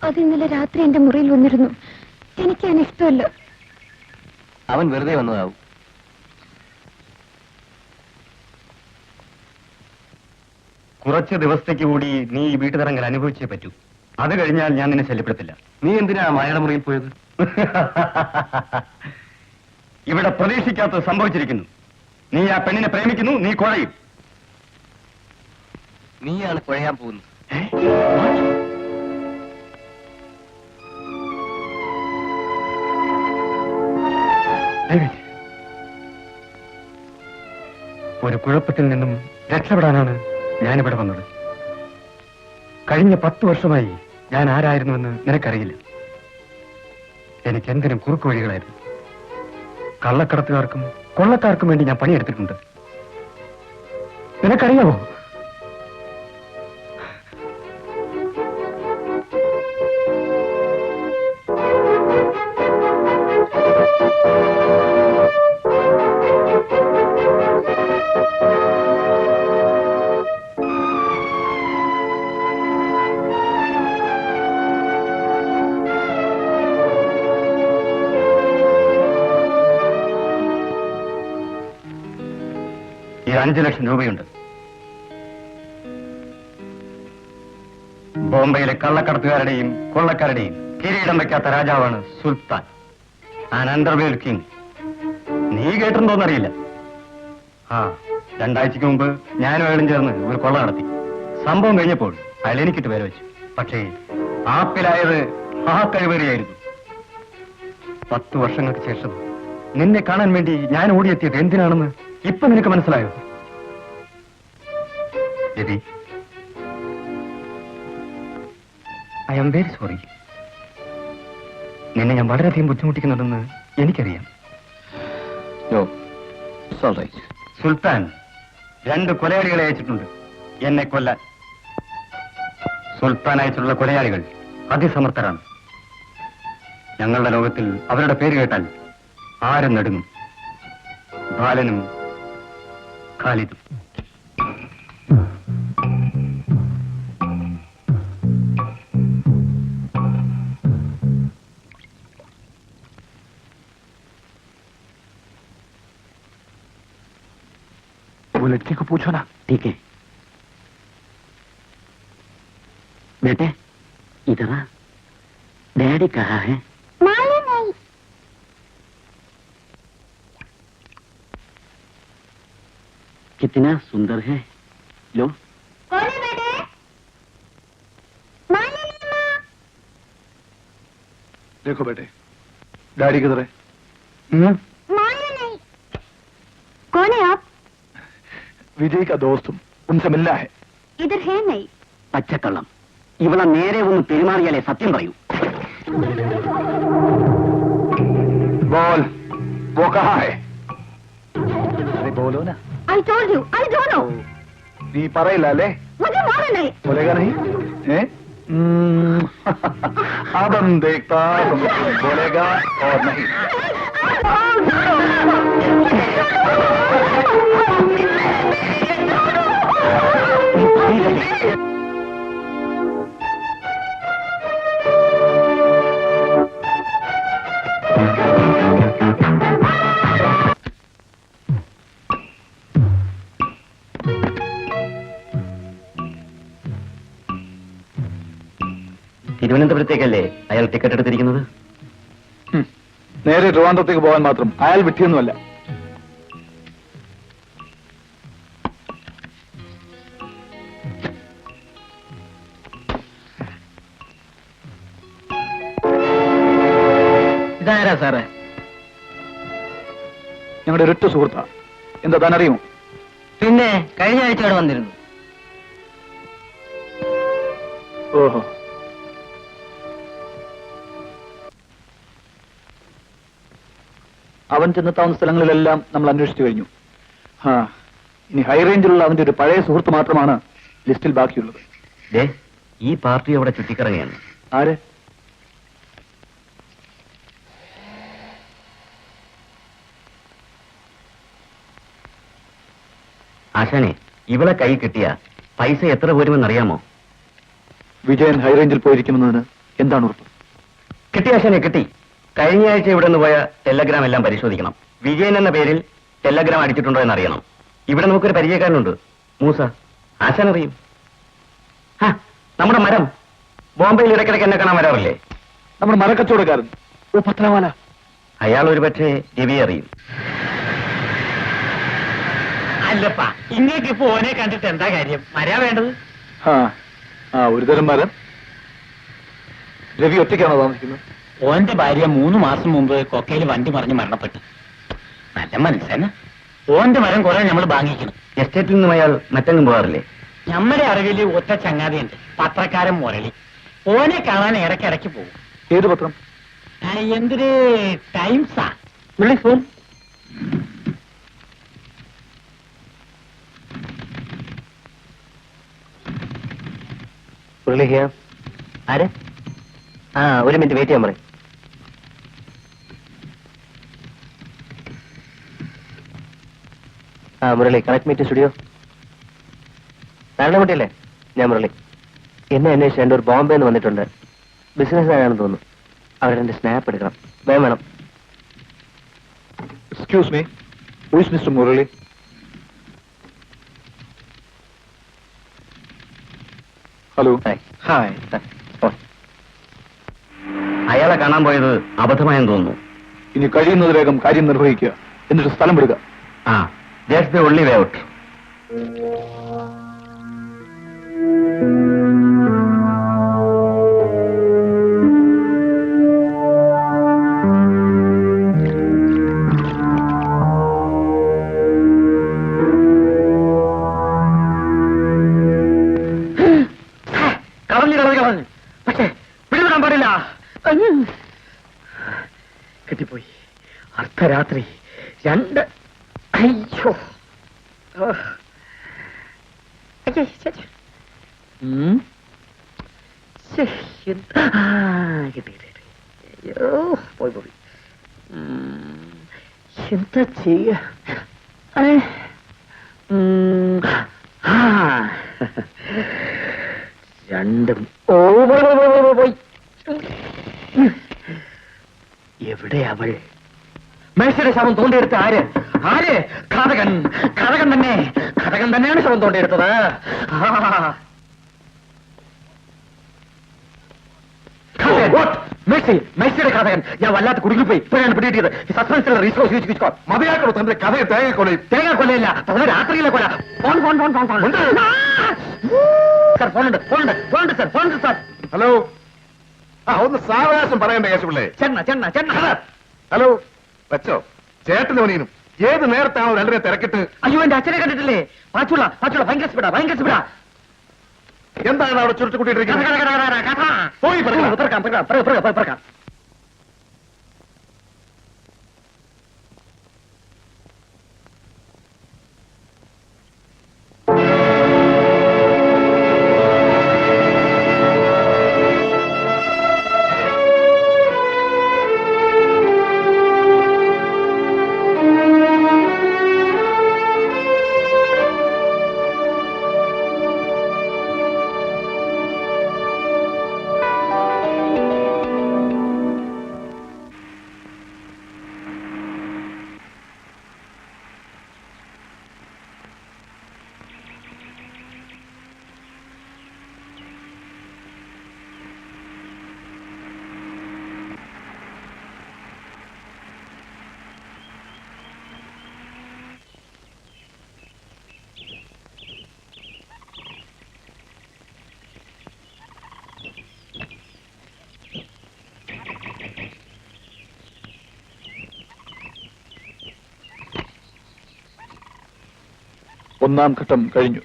അത് ഇന്നലെ രാത്രി എന്റെ മുറിയിൽ വന്നിരുന്നു. എനിക്ക് അതിന് ഇഷ്ടമല്ല. അവൻ വെറുതെ വന്നതാവും. കുറച്ച് ദിവസത്തേക്ക് കൂടി നീ ഈ വീട്ടുതരങ്ങൾ അനുഭവിച്ചേ പറ്റൂ. അത് കഴിഞ്ഞാൽ ഞാൻ നിന്നെ ശല്യപ്പെടുത്തില്ല. നീ എന്തിനാ മായയുടെ മുറിയിൽ പോയത്? ഇവിടെ പ്രതീക്ഷിക്കാത്തത് സംഭവിച്ചിരിക്കുന്നു. നീ ആ പെണ്ണിനെ പ്രേമിക്കുന്നു, നീ കുഴയും. നീയാണ് കുഴയാൻ പോകുന്നത്. ഒരു കുഴപ്പത്തിൽ നിന്നും രക്ഷപ്പെടാനാണ് ഞാനിവിടെ വന്നത്. കഴിഞ്ഞ 10 വർഷമായി ഞാൻ ആരായിരുന്നുവെന്ന് നിനക്കറിയില്ല. എനിക്ക് എന്തിനും കുറുക്കു വഴികളായിരുന്നു. കള്ളക്കടത്തുകാർക്കും കൊള്ളക്കാർക്കും വേണ്ടി ഞാൻ പണിയെടുത്തിട്ടുണ്ട്. നിനക്കറിയാമോ? ഈ 5 ലക്ഷം രൂപയുണ്ട്. ബോംബെയിലെ കള്ളക്കടത്തുകാരുടെയും കൊള്ളക്കാരുടെയും കിരീടം വെക്കാത്ത രാജാവാണ് സുൽത്താൻ, ആൻ അണ്ടർവേൾഡ് കിങ്. നീ കേട്ടിട്ടുണ്ടോന്നറിയില്ല. 2 ആഴ്ചക്ക് മുമ്പ് ഞാനും അയാളും ചേർന്ന് ഒരു കൊള്ള നടത്തി. സംഭവം കഴിഞ്ഞപ്പോൾ അയാൾ എനിക്കിട്ട് പേര് വെച്ചു. പക്ഷേ ആപ്പിലായത് ആ കഴിവേറിയായിരുന്നു. 10 വർഷങ്ങൾക്ക് ശേഷം നിന്നെ കാണാൻ വേണ്ടി ഞാൻ ഓടിയെത്തിയത് എന്തിനാണെന്ന് ഇപ്പൊ നിനക്ക് മനസ്സിലായോ? Ravi, I am very sorry. നിന്നെ ഞാൻ വളരെയധികം ബുദ്ധിമുട്ടിക്കുന്നുണ്ടെന്ന് എനിക്കറിയാം. സുൽത്താൻ 2 കൊലയാളികളെ അയച്ചിട്ടുണ്ട് എന്നെ കൊല്ലാൻ. സുൽത്താൻ അയച്ചിട്ടുള്ള കൊലയാളികൾ അതിസമർത്ഥരാണ്. ഞങ്ങളുടെ ലോകത്തിൽ അവരുടെ പേര് കേട്ടാൽ ആരും നടുങ്ങും. ബാലനും ഖാലിദും. वो लड़की को पूछो ना। ठीक है बेटे, इधर आ। डैडी कहाँ है? मालूम नहीं। कितना सुंदर है। लो। कौन है बेटे? मालूम नहीं माँ। देखो बेटे, डैडी किधर है? मालूम नहीं। कौन है आप? विजय का दोस्त हूँ, उनसे मिलना है। इधर है नहीं। പച്ചക്കള്ളം. ഇവളെ നേരെ ഒന്ന് പെരുമാറിയാലേ സത്യം പറയൂ. बोल, वो कहाँ है? अरे बोलो ना. I told you, I don't know. नी പറയില്ല അല്ലേ? मुझे मालूम नहीं। बोलेगा नहीं? हैं? अब हम देखता तुम बोलेगा और नहीं. തിരുവനന്തപുരത്തേക്കല്ലേ അയാൾ ടിക്കറ്റ് എടുത്തിരിക്കുന്നത്? നേരെ ട്രിവാൻഡ്രത്തേക്ക് പോകാൻ മാത്രം. അയാൾ വിട്ടിയൊന്നുമല്ല. ഇതാരാ സാറേ? ഞങ്ങളുടെ ഒരൊറ്റ സുഹൃത്താ. എന്താ താൻ അറിയുമോ? പിന്നെ കഴിഞ്ഞ ആഴ്ച അവിടെ വന്നിരുന്നു. ഓഹോ. അവൻ ചെന്നെത്താവുന്ന സ്ഥലങ്ങളിലെല്ലാം നമ്മൾ അന്വേഷിച്ചു കഴിഞ്ഞു. ഇനി ഹൈ റേഞ്ചിലുള്ള അവന്റെ ഒരു പഴയ സുഹൃത്ത് മാത്രമാണ് ലിസ്റ്റിൽ ബാക്കിയുള്ളത്. ഈ പാർട്ടി അവിടെ ചുറ്റിക്കറങ്ങുകയാണ്. ആര്? ആശാനെ, ഇവളെ കൈ കിട്ടിയ പൈസ എത്ര വരുമെന്നറിയാമോ? വിജയൻ ഹൈ റേഞ്ചിൽ പോയിരിക്കുമെന്നതിന് എന്താണ് ഉറപ്പ്? കിട്ടി ആശാനെ, കിട്ടി. കഴിഞ്ഞ ആഴ്ച ഇവിടെ നിന്ന് പോയ ടെലഗ്രാം എല്ലാം പരിശോധിക്കണം. വിജയൻ എന്ന പേരിൽ ടെലഗ്രാം അടിച്ചിട്ടുണ്ടോ എന്നറിയണം. ഇവിടെ നമുക്കൊരു പരിചയക്കാരനുണ്ട്, മൂസ. ആശാൻ അറിയും. നമ്മുടെ മരം ബോംബെയിൽ ഇടയ്ക്കിടയ്ക്ക് എന്നെ കാണാൻ വരാറില്ലേ? നമ്മുടെ മരക്കച്ചവടക്കാരൻ. ഓ, പത്രവാല. അയാൾ ഒരു പക്ഷേ രവി അറിയും. അല്ലപ്പാ, ഇങ്ങേക്ക് ഇപ്പൊ ഓനെ കണ്ടിട്ട് എന്താ കാര്യം? മരാ വേണ്ടത്. ഒരു തരം മരം. രവി ഒറ്റയ്ക്കാണോ താമസിക്കുന്നത്? ഓന്റെ ഭാര്യ 3 മാസം മുമ്പ് കൊക്കയിൽ വണ്ടി മറിഞ്ഞ് മരണപ്പെട്ടു. നല്ല മനസ്സേന. ഓന്റെ മരം കുറെ നമ്മൾ വാങ്ങിക്കണം. എസ്റ്റേറ്റിൽ നിന്നും അയാൾ മറ്റെങ്ങും പോകാറില്ലേ? നമ്മുടെ അറിവിൽ ഒറ്റ ചങ്ങാതിയുണ്ട്, പത്രക്കാരൻ മുരളി. ഓനെ കാണാൻ ഇടയ്ക്കിടയ്ക്ക് പോകും. ഏത് പത്രം? എന്തൊരു ടൈംസാ. ഫോൺ. മുരളി ഹിയർ. ആര്? ഒരു മിനിറ്റ് വെയിറ്റ് ചെയ്യാൻ പറയും. Murali, connect meet studio. നാരായണൻകുട്ടിയല്ലേ? ഞാൻ മുരളി. എന്നെ അന്വേഷിച്ച് എൻ്റെ ഒരു ബോംബെ നിന്ന് വന്നിട്ടുണ്ട്. ബിസിനസ്സുകാരാണെന്ന് തോന്നുന്നു. അവരെന്റെ സ്നാപ്പ് എടുക്കണം. വേണം. Excuse me, who is mister Murali? Hello. Hi. അയാളെ കാണാൻ പോയത് അബദ്ധമായെന്ന് തോന്നുന്നു. ഇനി കഴിയുന്നത് വേഗം കാര്യം നിർവഹിക്കുക, എന്നിട്ട് സ്ഥലം വിടുക. That's the only way out. കളഞ്ഞു. പക്ഷേ പിടിവിടാൻ പാടില്ല. കിട്ടിപ്പോയി. അർദ്ധരാത്രി 2. അയ്യോ. കിട്ടി. അയ്യോ, പോയി. എന്താ ചെയ്യ? രണ്ടും പോയി. എവിടെ അവൾ? മേഴ്സിയുടെ ശവം തോണ്ടിയെടുത്ത ആര്? ആര്? ഘാതകൻ. ഘാതകൻ തന്നെ. ഘാതകൻ തന്നെയാണ് ശവം തോണ്ടിയെടുത്തത്. മേഴ്സിയുടെ ഘാതകൻ. ഞാൻ വല്ലാത്ത കുടുങ്ങിപ്പോയി. ഇപ്പോഴാണ് പിടികിട്ടിയത്. സസ്പെൻസിലെ റീസോഴ്സ് മതിയാക്കണോ തന്റെ കഥയെ തേങ്ങക്കൊലയും? തേങ്ങ കൊല്ലയില്ല, തന്ന രാത്രിയിലെ കൊല. Phone phone phone phone phone sir, ഫോണുണ്ട് ഫോണുണ്ട് ഫോണുണ്ട് സാർ, ഫോണുണ്ട് സാർ. ഹലോ, ആ ഒന്ന് സാവകാശം പറയണ്ടേ കേശപിള്ളേ? ചെണ്ണ ചെണ്ണ ചെണ്ണ. ഹലോ, വെച്ചോ. ചേട്ടനും അനിയനും ഏത് നേരത്താണോ രണ്ടിനെ തിരക്കിട്ട്? അയ്യോ, എന്റെ അച്ഛനെ കണ്ടിട്ടില്ലേ? പാച്ചുള്ള പാച്ചുള്ള ഭയങ്കര സ്പീഡാ, ഭയങ്കര സ്പീഡാ. എന്താണ് അവിടെ ചുരുട്ടി കൂട്ടിയിട്ടിരിക്കുന്നത്? പോയി പറക്കാം. ഒന്നാം ഘട്ടം കഴിഞ്ഞു.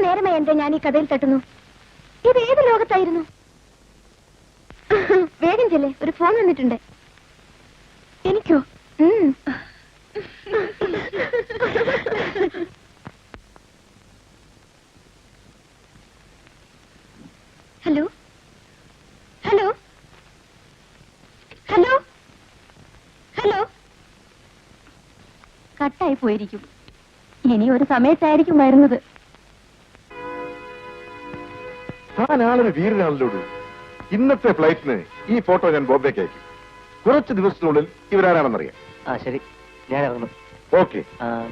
നേരമായി എന്താ ഞാൻ ഈ കഥയിൽ തട്ടുന്നു? ഇത് ഏത് ലോകത്തായിരുന്നു? വേഗം ചെല്ലേ, ഒരു ഫോൺ വന്നിട്ടുണ്ട്. എനിക്കോ? Hello hello hello hello. കട്ടായി പോയിരിക്കും. ഇനി ഒരു സമയത്തായിരിക്കും വരുന്നത്. താനാളൊരു വീരനാണല്ലോ. ഇന്നത്തെ ഫ്ലൈറ്റിന് ഈ ഫോട്ടോ ഞാൻ ബോംബെക്ക് അയക്കും. കുറച്ച് ദിവസത്തിനുള്ളിൽ ഇവരാരാണെന്നറിയാം. ശരി, ഞാൻ ഇറങ്ങുന്നു. ഓക്കെ,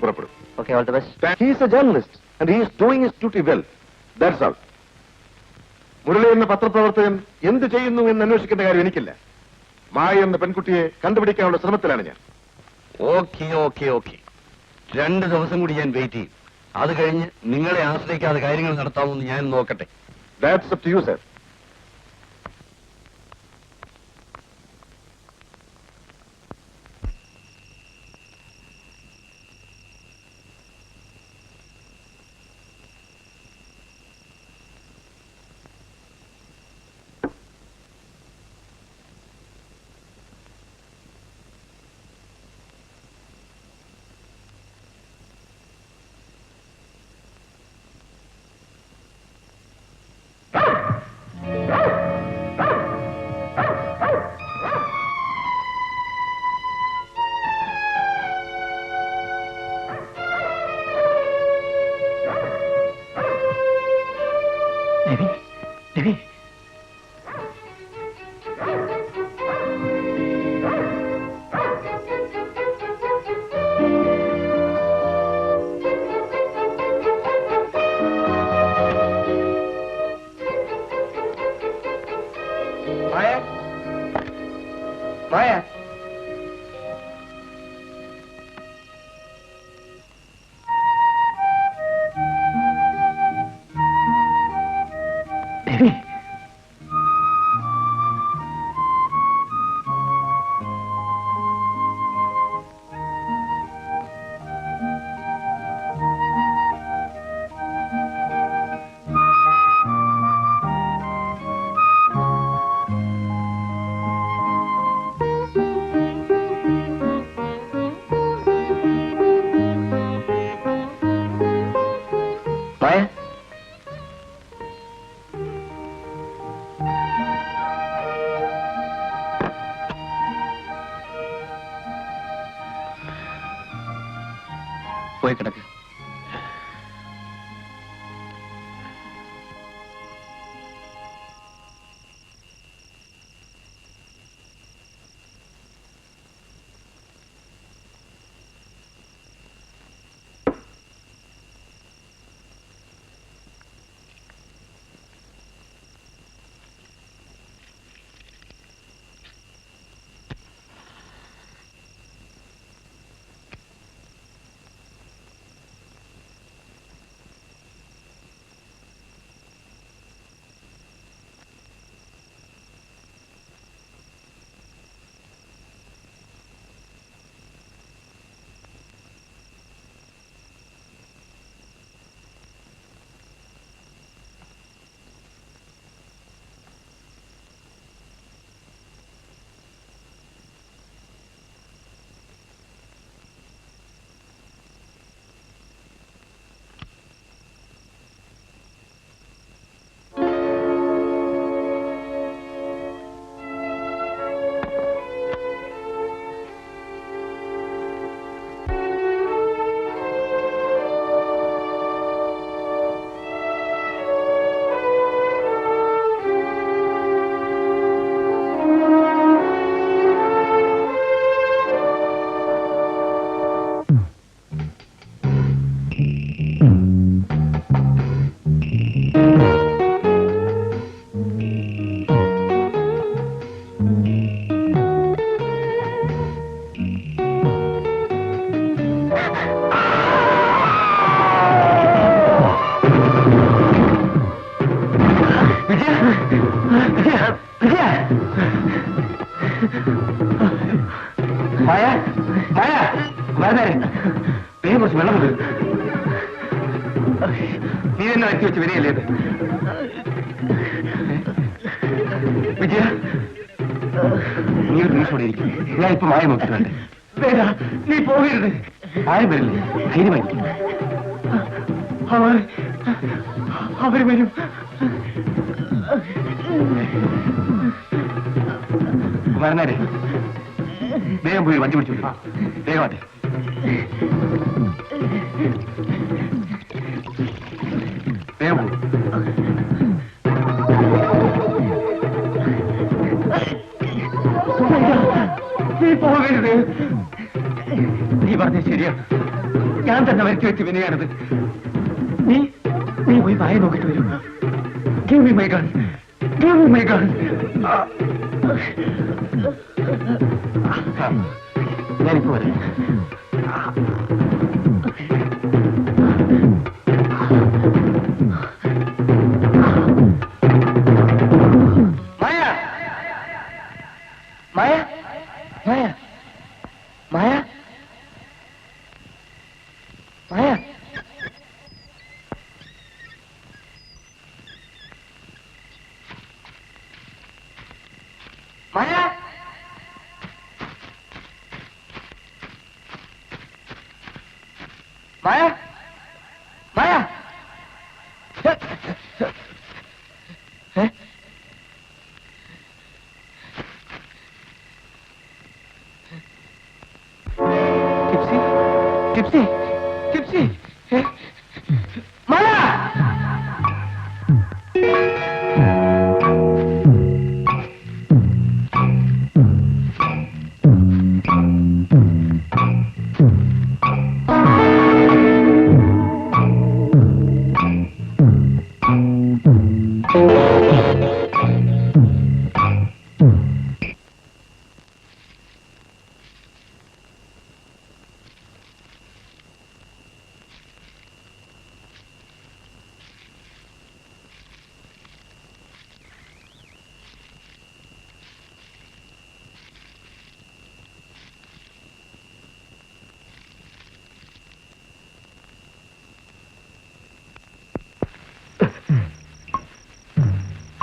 പുറപ്പെടും. Okay, all the best. He is a journalist and he is doing his duty well. That's all. Murali എന്ന പത്രപ്രവർത്തകൻ എന്ത് ചെയ്യുന്നു എന്ന് അന്വേഷിക്കേണ്ട കാര്യം എനിക്കില്ല. മായ എന്ന പെൺകുട്ടിയെ കണ്ടുപിടിക്കാനുള്ള ശ്രമത്തിലാണ് ഞാൻ. ഓക്കെ ഓക്കെ ഓക്കെ, 2 ദിവസം കൂടി ഞാൻ വെയിറ്റ് ചെയ്യും. അത് കഴിഞ്ഞ് നിങ്ങളെ ആശ്രയിക്കാതെ കാര്യങ്ങൾ നടത്താമെന്ന് ഞാൻ നോക്കട്ടെ. That's up to you, sir. Maya. Maya? പോയി കിടക്ക്. Maya! Maya! Maya! Venim കുറച്ച് വെള്ളം നീ തന്നെ വെച്ച് വെച്ച് വരികയല്ലേ ഇത്? വിജയ, നീ ഒരു നിമിഷം ഇവിടെ ഇരിക്കും. ഞാൻ ഇപ്പൊ മായ നോക്കിയിട്ടുണ്ട്. വേണ്ട, നീ പോകരുത്. ആരും വരില്ലേ? ധൈര്യമായിരിക്കും. അവര് വരും. കുമാരനാരെ, വേഗം പോയി വണ്ടി പിടിച്ചു. വേഗമാട്ടെ. വേഗം പോകും. നീ പോകരുത്. നീ പറഞ്ഞത് ശരിയാണ്. ഞാൻ തന്നെ വരുത്തി വെച്ച് വിനയാണത്. നീ പോയി വായ നോക്കിട്ട് വരും. Give me my gun. Give me my gun. ഞാനിപ്പോ വരാം. Maya, Maya, Maya, Maya, Maya. Maya, Maya, Maya. Tipsy, tipsy, tipsy. Maya.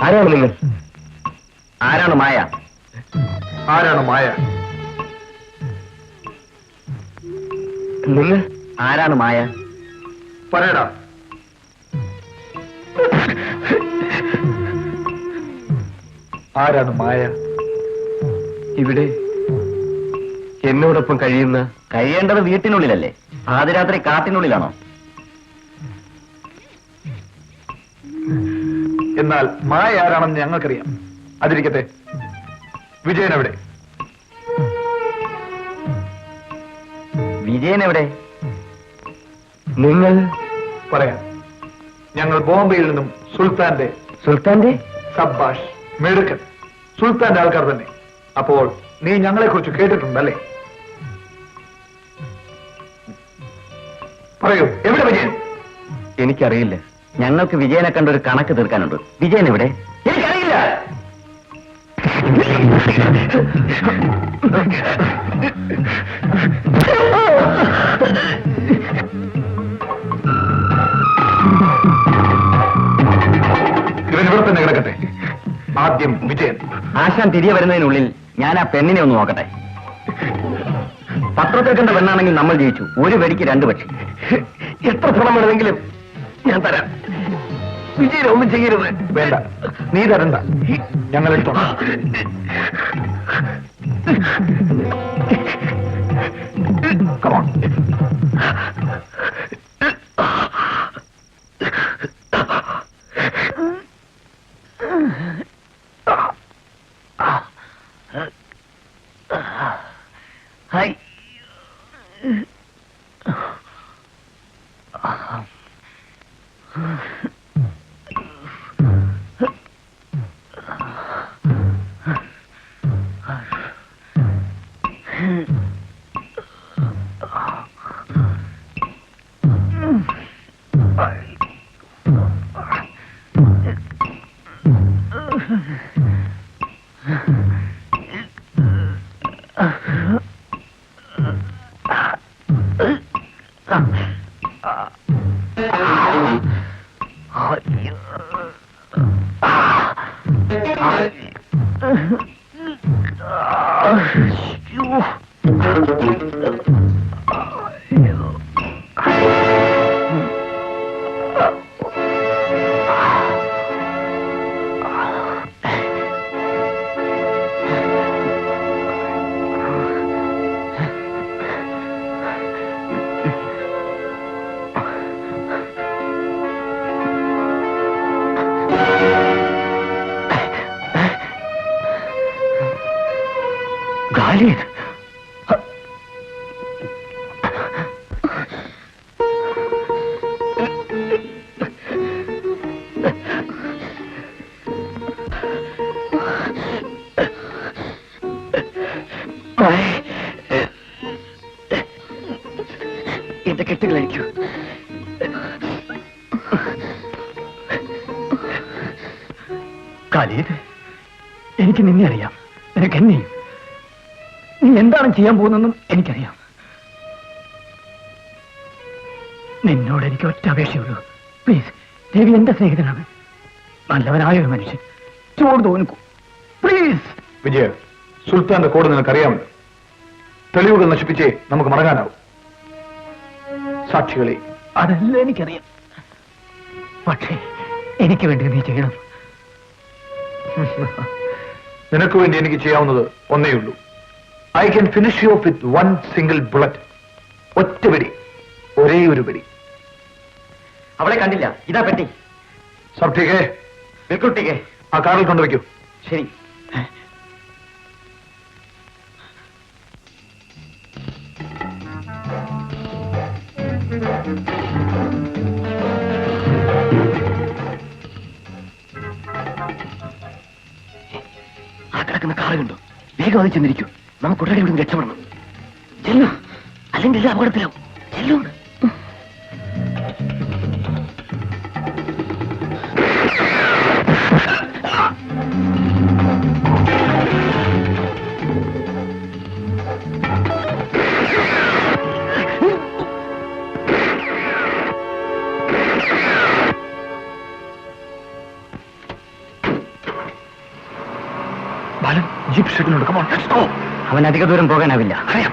ആരാണ് നിങ്ങൾ? ആരാണ് മായ? ആരാണ് മായ? നിങ്ങൾ ആരാണ് മായ? പറയടാ. ആരാണ് മായ? ഇവിടെ എന്നോടൊപ്പം കഴിയേണ്ടത് വീട്ടിനുള്ളിലല്ലേ? ആദ്യരാത്രി കാട്ടിനുള്ളിലാണോ? എന്നാൽ മായ ആരാണെന്ന് ഞങ്ങൾക്കറിയാം. അതിരിക്കട്ടെ, വിജയൻ എവിടെ? വിജയൻ എവിടെ? നിങ്ങൾ പറയാം. ഞങ്ങൾ ബോംബെയിൽ നിന്നും സുൽത്താന്റെ സബ്ബാഷ്, മെടുക്കൻ, സുൽത്താന്റെ ആൾക്കാർ തന്നെ. അപ്പോൾ നീ ഞങ്ങളെ കുറിച്ച് കേട്ടിട്ടുണ്ടല്ലേ? പറയൂ, എവിടെ വിജയൻ? എനിക്കറിയില്ല. ഞങ്ങൾക്ക് വിജയനെ കണ്ട ഒരു കണക്ക് തീർക്കാനുണ്ട്. വിജയൻ എവിടെ? എനിക്കറിയില്ല. ഇവൻ ഇവിടെ തന്നെ കിടക്കട്ടെ. ആദ്യം വിജയൻ. ആശാൻ തിരികെ വരുന്നതിനുള്ളിൽ ഞാൻ ആ പെണ്ണിനെ ഒന്ന് നോക്കട്ടെ. പത്രത്തിൽ കണ്ട പെണ്ണാണെങ്കിൽ നമ്മൾ ജയിച്ചു. ഒരു വെടിക്ക് 2 പക്ഷി. എത്ര പണം വേണമെങ്കിലും ഞാൻ തരാം. വിജയനെ ഒന്നും ചെയ്യരുത്. വേണ്ട, നീ തരണ്ട. ഞങ്ങൾ എടുത്തോളാം. Come on. ഹായ്. ഖാലിദ്, എന്റെ കെട്ടുകളഴിക്കൂ. ഖാലിദ്, എനിക്ക് നിന്നെ അറിയാം, നിനക്ക് എന്നെയും. നീ എന്താണ് ചെയ്യാൻ പോകുന്നതെന്നും എനിക്കറിയാം. നിന്നോട് എനിക്ക് ഒറ്റ അപേക്ഷയുള്ളൂ. പ്ലീസ്, രവി എന്റെ സ്നേഹിതനാണ്, നല്ലവനായ ഒരു മനുഷ്യൻ. ചോട് തോന്നിക്കൂ പ്ലീസ്. വിജയ, സുൽത്താന്റെ കോഡ് നിനക്കറിയാമല്ലോ. തെളിവുകൾ നശിപ്പിച്ചേ നമുക്ക് മടങ്ങാനാവും. സാക്ഷികളെ അതെല്ലാം എനിക്കറിയാം. പക്ഷേ എനിക്ക് വേണ്ടി നീ ചെയ്യണം. നിനക്ക് വേണ്ടി എനിക്ക് ചെയ്യാവുന്നത് ഒന്നേയുള്ളൂ. I can finish you off with one single bullet. ഒറ്റ വെടി, ഒരേ ഒരു വെടി. അവളെ കണ്ടില്ല, ഇതാ പെട്ടി. സബ് ടീക്കേ? ബിൽക്കുൽ ടീക്കേ. ആ കാറിൽ കൊണ്ടുവയ്ക്കൂ. ശരി. ആ കിടക്കുന്ന കാറ് കണ്ടോ? വേഗം അത് ചെന്നിരിക്കൂ. നമുക്ക് ഉടനെ ഇവിടെ രക്ഷപ്പെടണം. ചെല്ലു, അല്ലെങ്കിൽ അപകടത്തിലാവും. ചെല്ലു. ബാലൻ, ജീപ്പ് ഷെഡിലുണ്ട്. Come on, let's go. അവൻ അധിക ദൂരം പോകാനാവില്ല. അറിയാം.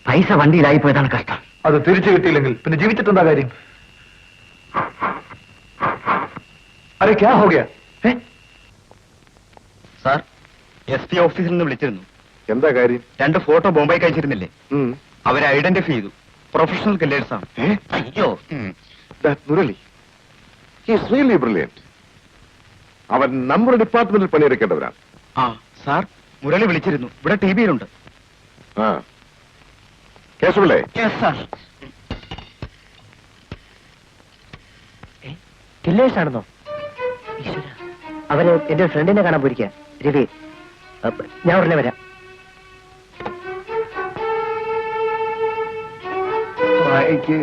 പൈസ വണ്ടിയിലായി പോയതാണ് കഷ്ടം. അത് തിരിച്ചു കിട്ടിയില്ലെങ്കിൽ പിന്നെ ജീവിച്ചിട്ടെന്താ കാര്യം? അരെ ക്യാ ഹോ ഗയാ? സാർ, SP ഓഫീസിൽ നിന്ന് വിളിച്ചിരുന്നു. എന്താ കാര്യം? 2 ഫോട്ടോ ബോംബെക്ക് അയച്ചിരുന്നില്ലേ? അവരെ ഐഡന്റിഫൈ ചെയ്തു. പ്രൊഫഷണൽ കില്ലേഴ്സ് ആണ്. അയ്യോ, Murali, he is really brilliant. അവൻ നമ്മുടെ ഡിപ്പാർട്ട്മെന്റിൽ പണിയെടുക്കേണ്ടവരാണ്. ആ സാർ, മുരളി വിളിച്ചിരുന്നു. ഇവിടെ TVയിലുണ്ട്. ആ കേശവല്ലേ? കില്ലേഴ്സ് ആണെന്നോ? അവര് എന്റെ ഫ്രണ്ടിനെ കാണാൻ പോയിരിക്കുക, രവി. ഞാൻ ഉടനെ വരാം. എനിക്ക്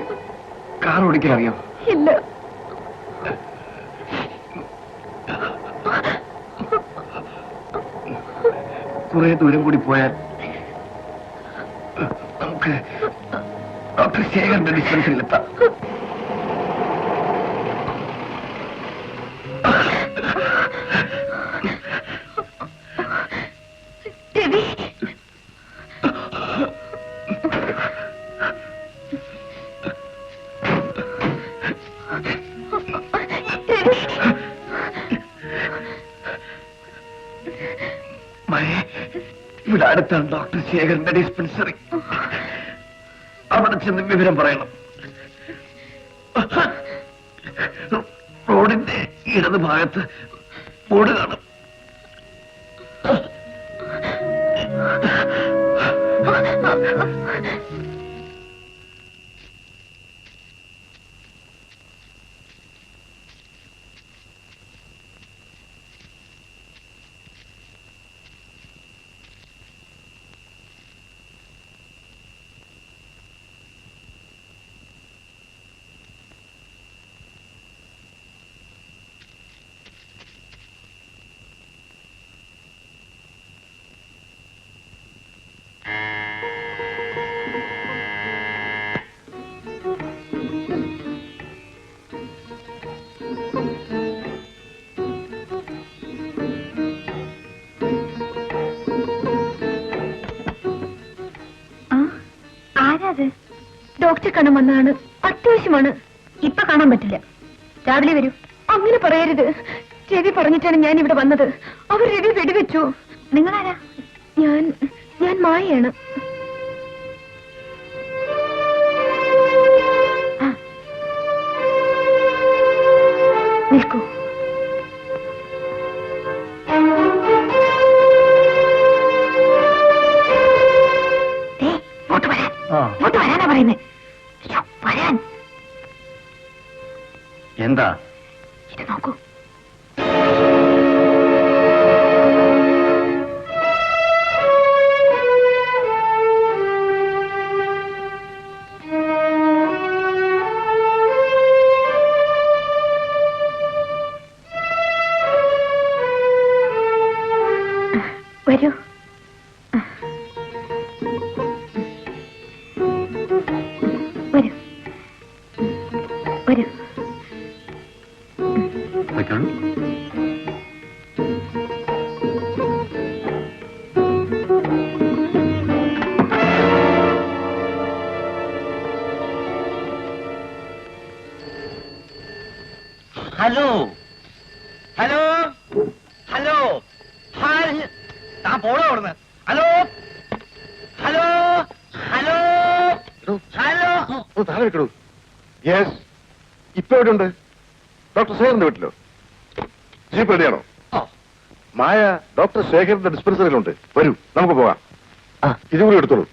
കാർ ഓടിക്കാൻ അറിയാം. ഇല്ല. കുറെ ദൂരം കൂടി പോയാൽ നമുക്ക് ഡോക്ടർ ശേഖരന്റെ ഡിസ്പെൻസറിയിലെത്താം. രവി, ഇവിടെ അടുത്താണ് ഡോക്ടർ ശേഖരന്റെ ഡിസ്പെൻസറി. അവിടെ ചെന്ന് വിവരം പറയണം. റോഡിന്റെ ഇടത് ഭാഗത്ത് ബോർഡ് കാണും. ഡോക്ടറെ കാണാൻ വന്നതാണ്. അത്യാവശ്യമാണ്. ഇപ്പൊ കാണാൻ പറ്റില്ല. രാവിലെ വരൂ. അങ്ങനെ പറയരുത്. രവി പറഞ്ഞിട്ടാണ് ഞാൻ ഇവിടെ വന്നത്. അവർ രവി വെടിവെച്ചു. നിങ്ങളാരാ? ഞാൻ മായയാണ്. നിൽക്കൂ. ഇങ്ങോട്ട് വരാനാ പറയുന്നേ. വരാൻ. എന്താ ഇത് നോക്കൂ. വരൂ. വരൂ. വരൂ. ഹലോ ഹലോ ഹലോ താൻ പോണോ അവിടുന്ന്? Hello hello hello hello. താഴെ വെക്കണു. യെസ്, ഇപ്പൊ എവിടെയുണ്ട്? ഡോക്ടർ ശേഖറിന്റെ വീട്ടിലോ? ജീപ്പ് റെഡിയാണോ? മായ ഡോക്ടർ ശേഖറിന്റെ ഡിസ്പെൻസറിയിലുണ്ട്. വരൂ, നമുക്ക് പോകാം. ഇതുകൂടി എടുത്തോളൂ.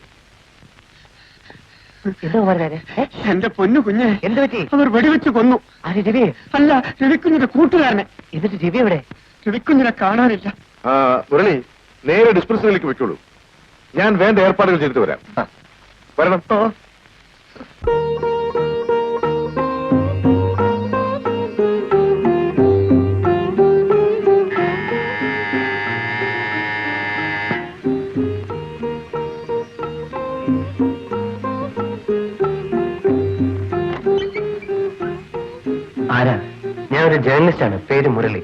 എന്റെ പൊന്നു കുഞ്ഞെ, എന്ത് പറ്റി? അവർ വെടിവെച്ച് കൊന്നു. ആര്? രവിയെ? അല്ല, രവിക്കുഞ്ഞിന്റെ കൂട്ടുകാരനെ. എന്നിട്ട് രവി എവിടെ? രവിക്കുഞ്ഞിനെ കാണാനില്ല. മുരളി, നേരെ ഡിസ്പെൻസറിയിലേക്ക് വെക്കോളൂ. ഞാൻ വേണ്ട ഏർപ്പാടുകൾ ചെയ്തിട്ട് വരാം. വരണം. ആരാ? ഞാനൊരു ജേർണലിസ്റ്റാണ്. പേര് മുരളി.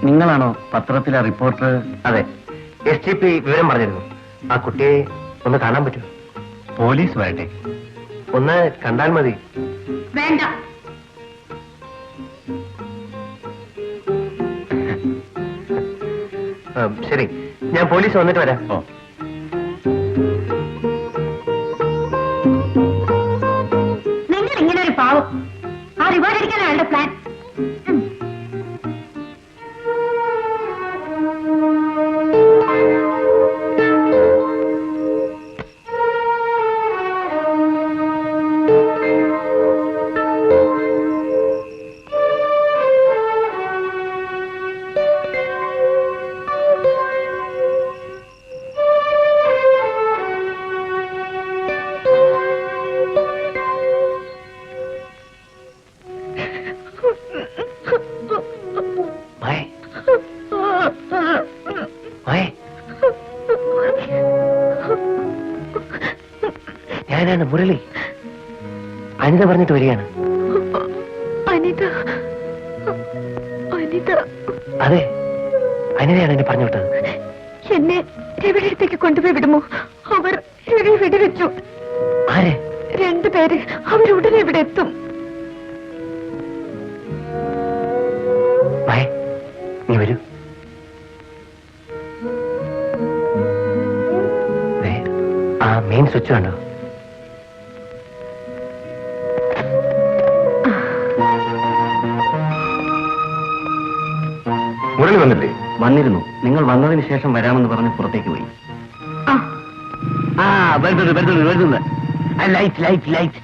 നിങ്ങളാണോ പത്രത്തിലെ റിപ്പോർട്ടർ? അതെ. STP വിവരം പറഞ്ഞിരുന്നു. ആ കുട്ടിയെ ഒന്ന് കാണാൻ പറ്റുമോ? പോലീസ് വരട്ടെ? ഒന്ന് കണ്ടാൽ മതി. വേണ്ട. ശരി, ഞാൻ പോലീസ് വന്നിട്ട് വരാം. നിങ്ങൾ ഇങ്ങനെ ഒരു പാവം. ആ റിവാർഡ് അടിക്കാനാണ് അയാളുടെ പ്ലാൻ. ഞാനാണ് മുരളി. അനിത പറഞ്ഞിട്ട് വരികയാണ്. അനിത? അനിത? അതെ, അനിതയാണ് എന്നെ പറഞ്ഞു വിട്ടത്. എന്നെ രവിയുടെ അടുത്തേക്ക് കൊണ്ടുപോയി വിടുമോ? അവർ രവി വെടിവെച്ചു. ആര്? 2 പേര്. അവരുടനെ ഇവിടെ എത്തും. നീ വരൂ. ആ മെയിൻ സ്വിച്ച് കണ്ടോ? മുരളി വന്നില്ലേ? വന്നിരുന്നു. നിങ്ങൾ വന്നതിന് ശേഷം വരാമെന്ന് പറഞ്ഞ് പുറത്തേക്ക് പോയി. വരുന്നത്. Light light light.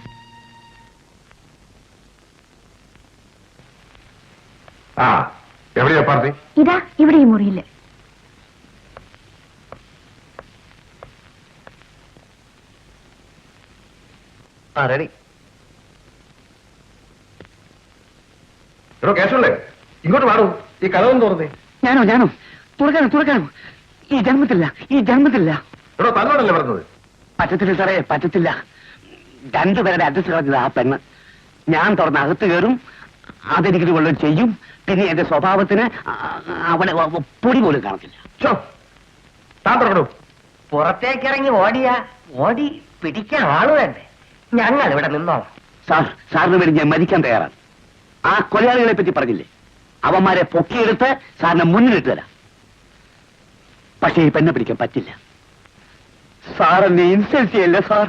എവിടെയാ പാർട്ടി? ഇതാ ഇവിടെ ഈ മുറിയില്. റെഡി. കേശവല്ലേ, ഇങ്ങോട്ട് പാടൂ. ഈ കഥവും തോന്നുന്നേ. ഞാനോ തുറക്കാനോ? ഈ ജന്മത്തില്ല. തന്നോടല്ലേ പറഞ്ഞത്? പറ്റത്തില്ല സാറേ, പറ്റത്തില്ല. 2 പേരുടെ അഡ്രസ് കളഞ്ഞത് ആ പെണ്ണ്. ഞാൻ തുറന്ന് അകത്ത് കയറും, അതെനിക്ക് കൊള്ളു ചെയ്യും. പിന്നെ എന്റെ സ്വഭാവത്തിന് അവിടെ പൊടി പോലും കാണത്തില്ല. താൻ തുറക്കണു. പുറത്തേക്കിറങ്ങി ഓടി പിടിക്കാൻ ആള് വേണ്ടേ? ഞങ്ങൾ ഇവിടെ നിന്നോളാം. സാറിന് വേണ്ടി ഞാൻ മരിക്കാൻ തയ്യാറാണ്. ആ കൊലയാളികളെ പറ്റി പറഞ്ഞില്ലേ, അവന്മാരെ പൊക്കിയെടുത്ത് സാറിനെ മുന്നിലിട്ട് തരാം. പക്ഷേ ഈ പെണ്ണെ പിടിക്കാൻ പറ്റില്ല. സാറെന്നെ ഇൻസൾട്ട് ചെയ്യല്ലേ സാർ.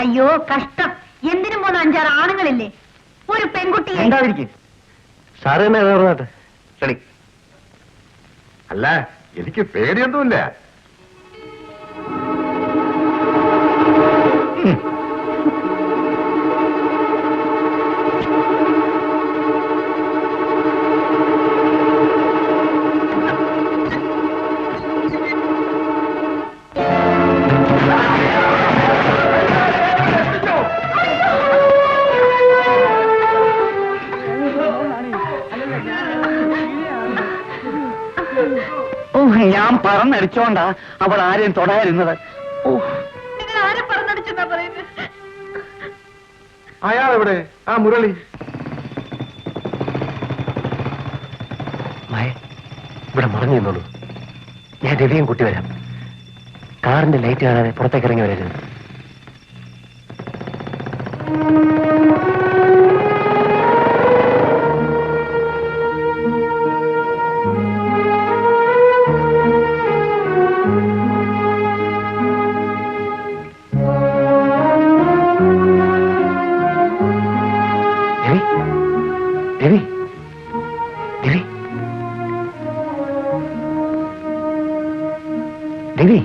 അയ്യോ കഷ്ടം. എന്തിനും പോന്ന 5-6 ആണുങ്ങളില്ലേ, ഒരു പെൺകുട്ടി. എന്തായിരിക്കും സാറ് തന്നെ വേറെ കളി. അല്ല, എനിക്ക് പേടിയൊന്നുമില്ല. ഞാൻ പറന്നടിച്ചോണ്ടാ അവൾ ആരെയും തൊടാതിരുന്നത്. നിങ്ങൾ ആരെ പറഞ്ഞടിച്ചെന്നാ പറയുന്നത്? അയാൾ എവിടെ? ആ മുരളി. ഇവിടെ മറഞ്ഞു നിന്നോളൂ. ഞാൻ രവിയും കൂട്ടി വരാം. കാറിന്റെ ലൈറ്റ് കാണാതെ പുറത്തേക്ക് ഇറങ്ങി വരരുത്. Ravi, Ravi, Ravi,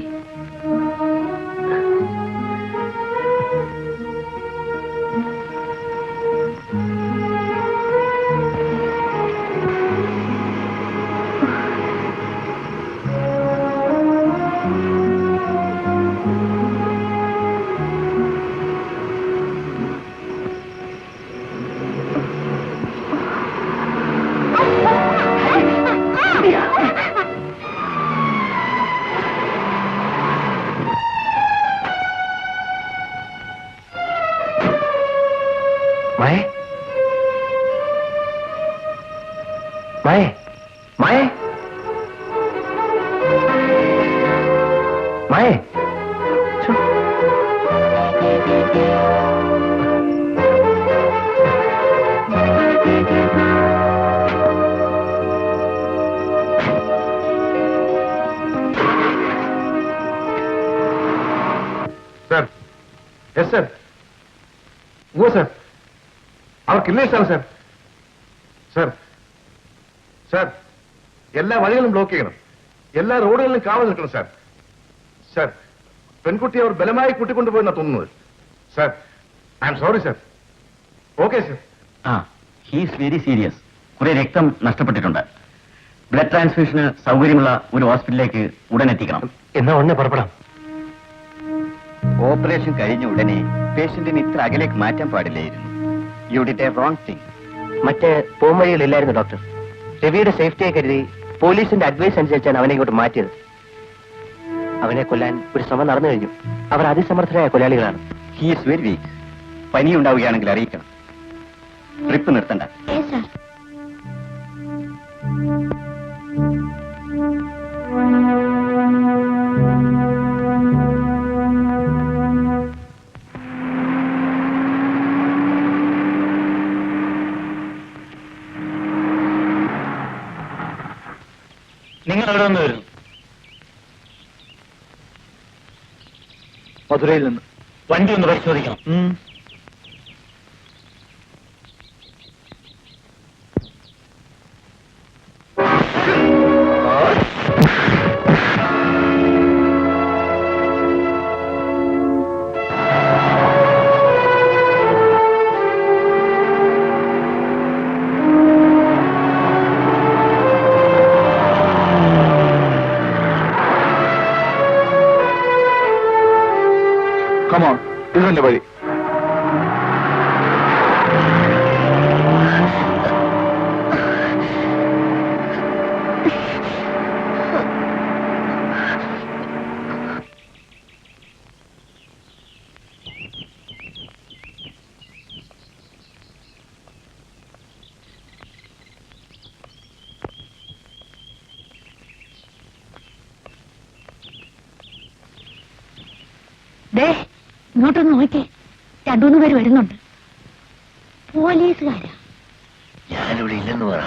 Maya, Maya, Maya, Maya. Sir, yes sir. Oh sir, അവർക്കില്ലേ സാർ? സർ, സർ, സർ, എല്ലാ വഴികളും ബ്ലോക്ക് ചെയ്യണം. എല്ലാ റോഡുകളിലും കാവൽ നിൽക്കണം സാർ. സർ, പെൺകുട്ടിയെ അവർ ബലമായി കൂട്ടിക്കൊണ്ടുപോയെന്നാ തോന്നുന്നത്. Sir, I am sorry sir. Okay sir. He's very serious. കുറെ രക്തം നഷ്ടപ്പെട്ടിട്ടുണ്ട്. ബ്ലഡ് ട്രാൻസ്ഫ്യൂഷന് സൗകര്യമുള്ള ഒരു ഹോസ്പിറ്റലിലേക്ക് ഉടൻ എത്തിക്കണം. എന്നാ ഉടനെ പുറപ്പെടാം. ഓപ്പറേഷൻ കഴിഞ്ഞ ഉടനെ പേഷ്യന്റിന് ഇത്ര അകലേക്ക് മാറ്റാൻ പാടില്ലായിരുന്നു. You did A wrong thing. മറ്റ് പോംവഴികളില്ലായിരുന്നു ഡോക്ടർ. രവിയുടെ സേഫ്റ്റിയെ കരുതി പോലീസിന്റെ അഡ്വൈസ് അനുസരിച്ചാണ് അവനെ ഇങ്ങോട്ട് മാറ്റിയത്. അവനെ കൊല്ലാൻ ഒരു ശ്രമം നടന്നു കഴിഞ്ഞു. അവർ അതിസമർത്ഥരായ കൊലയാളികളാണ്. He's very weak. പനി ഉണ്ടാവുകയാണെങ്കിൽ അറിയിക്കണം. ട്രിപ്പ് നിർത്തണ്ട. നിങ്ങൾ എവിടെ നിന്ന് വരുന്നു? മധുരയിൽ നിന്ന്. വണ്ടി ഒന്ന് പരിശോധിക്കണം. കമോൺ, ഇതിന്റെ വഴി. ഇങ്ങോട്ടൊന്ന് നോക്കേ, 2-3 പേര് വരുന്നുണ്ട്. പോലീസുകാരാ. ഞാനിവിടെ ഇല്ലെന്ന് പറ.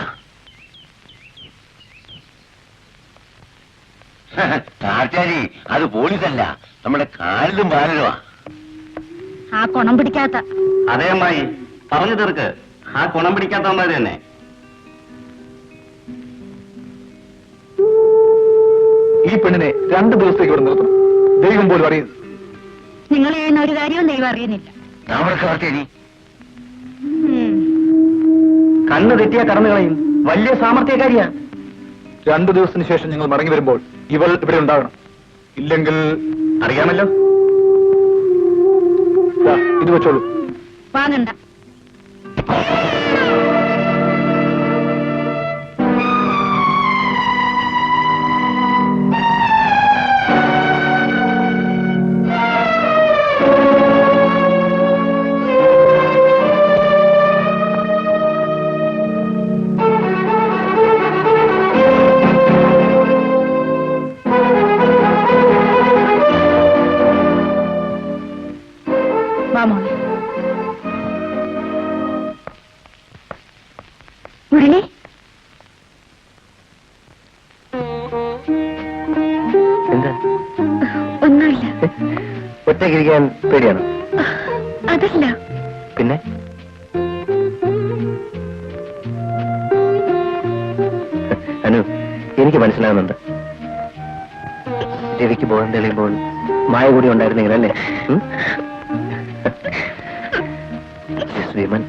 കാറ്റാരി, അത് പോലീസല്ല, നമ്മുടെ കാലിലും ബാലരുമാ. ആ കുണം പിടിക്കാത്ത. അതേ അമ്മായി, പറഞ്ഞു തീർക്ക്. ആ കുണം പിടിക്കാത്തവന്മാര് തന്നെ. ഈ പെണ്ണിനെ 2 ദിവസത്തേക്ക് ഇവിടെ നിർത്തണം. ദൈവം പോലും അറിയുന്നത്. നിങ്ങൾ ചെയ്യുന്ന ഒരു കാര്യവും ദൈവം അറിയുന്നില്ല. കാറ്റാരി, കണ്ണ് തെറ്റിയാ കടന്നു കളയും. വലിയ സാമർത്ഥ്യക്കാരിയാ. 2 ദിവസത്തിന് ശേഷം ഞങ്ങൾ മടങ്ങി വരുമ്പോൾ ഇവൾ ഇവിടെ ഉണ്ടാകണം. ഇല്ലെങ്കിൽ അറിയാമല്ലോ. ദാ, ഇത് വെച്ചോളൂ. വാങ്ങണ്ട. മുരളി, എന്താ? ഒന്നുമില്ല. ഒറ്റയ്ക്കിരിക്കാൻ പേടിയാണോ? അതല്ല. പിന്നെ അനു, എനിക്ക് മനസ്സിലാകുന്നുണ്ട്. രവിക്ക് ബോധം തെളിയുമ്പോൾ മായ കൂടി ഉണ്ടായിരുന്നെങ്കിലല്ലേ? വിമൻ,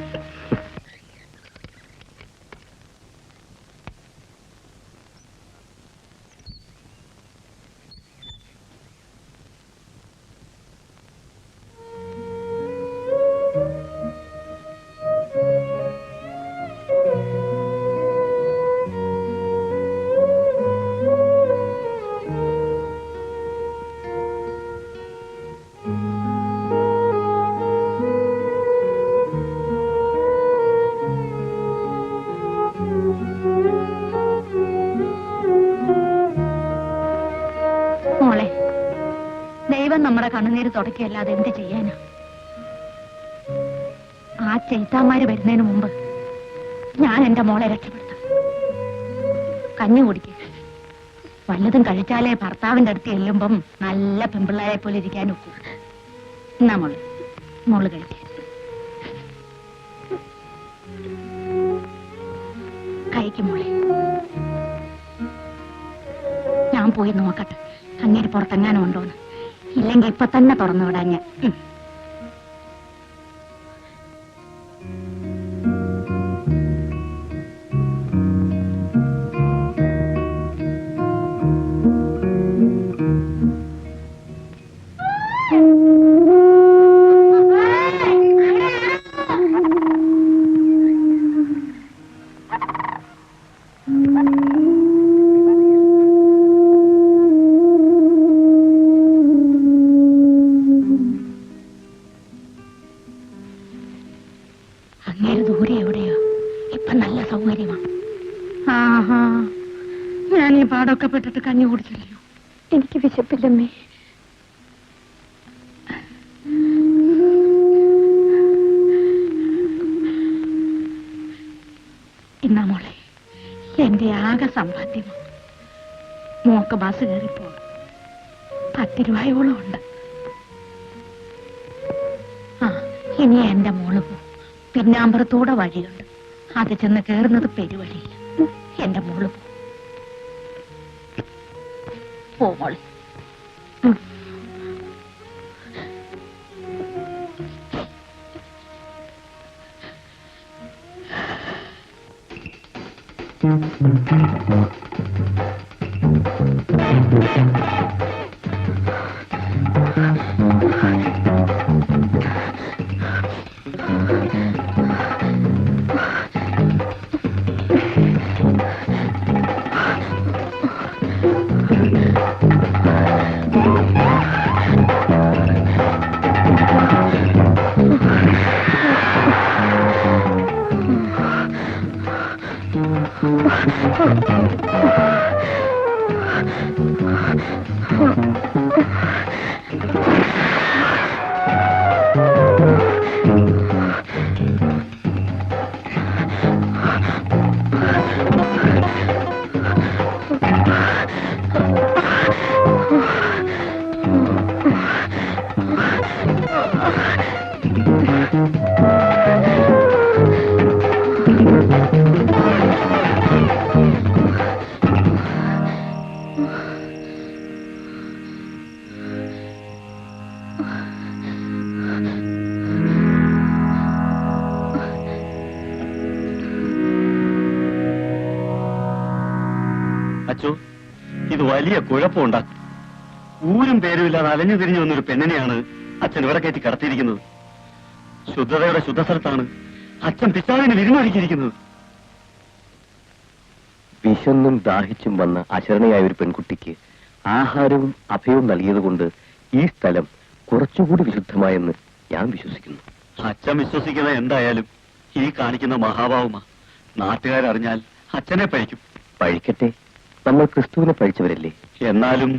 മോളെ, ദൈവം നമ്മുടെ കണ്ണുനീര് തുടക്കിയല്ലാതെ എന്ത് ചെയ്യാനാ? ആ ചെയ്ത്താന്മാര് വരുന്നതിന് മുമ്പ് ഞാൻ എന്റെ മോളെ രക്ഷപ്പെടുത്താം. കഞ്ഞി കുടിക്ക. വല്ലതും കഴിച്ചാലേ ഭർത്താവിന്റെ അടുത്ത് ചെല്ലുമ്പം നല്ല പെമ്പിള്ളാരെ പോലെ ഇരിക്കാൻ ഒക്കൂ. എന്നാ മോള്, മോള് കഴിക്ക. കഴിക്കും മോളെ. ഞാൻ പോയി നോക്കട്ടെ അങ്ങേര് പുറത്തെങ്ങാനും ഉണ്ടോന്ന്. ഇല്ലെങ്കിൽ ഇപ്പൊ തന്നെ തുറന്നു വിടാൻ ഞാൻ. അങ്ങേര് ദൂരെ എവിടെയോ. ഇപ്പൊ നല്ല സൗകര്യമാണ്. ആഹാ, ഞാൻ ഈ പാടൊക്കെ പെട്ടിട്ട് കഞ്ഞി കുടിച്ചില്ലയോ. എനിക്ക് വിശപ്പില്ലമ്മേ. എന്നാ മോളെ, എന്റെ ആകെ സമ്പാദ്യമാണ്. മോക്ക് ബസ് കയറിപ്പോ 10 രൂപയോളം ഉണ്ട്. ആ, ഇനി എന്റെ മോള് പോ. പിന്നാമ്പറത്തൂടെ വഴിയുണ്ട്, അത് ചെന്ന് കയറുന്നത് പെരുവഴിയില്ല. എന്റെ മോള് പോ മോളെ. അച്ചോ, ഇത് വലിയ കുഴപ്പമുണ്ടാക്കും. ഊരും പേരും ഇല്ലാതെ അലഞ്ഞു തിരിഞ്ഞു വന്നൊരു പെണ്ണിനെയാണ് അച്ഛൻ ഇവിടെ കയറ്റി കടത്തിയിരിക്കുന്നത്. ശുദ്ധതയുടെ ശുദ്ധസ്ഥലത്താണ് അച്ഛൻ പിശാചിന് വിരുന്നൊരുക്കിയിരിക്കുന്നത്. വിശന്നും ദാഹിച്ചും വന്ന അശരണയായ ഒരു പെൺകുട്ടിക്ക് ആഹാരവും അഭയവും നൽകിയതുകൊണ്ട് ഈ സ്ഥലം കുറച്ചുകൂടി വിശുദ്ധമായെന്ന് ഞാൻ വിശ്വസിക്കുന്നു. അച്ഛൻ വിശ്വസിക്കുന്ന എന്തായാലും ഈ കാണിക്കുന്ന മഹാഭാവമാ. നാട്ടുകാരറിഞ്ഞാൽ അച്ഛനെ പഴിക്കും. പഴിക്കട്ടെ, നമ്മൾ ക്രിസ്തുവിനെ പഴിച്ചവരല്ലേ. എന്നാലും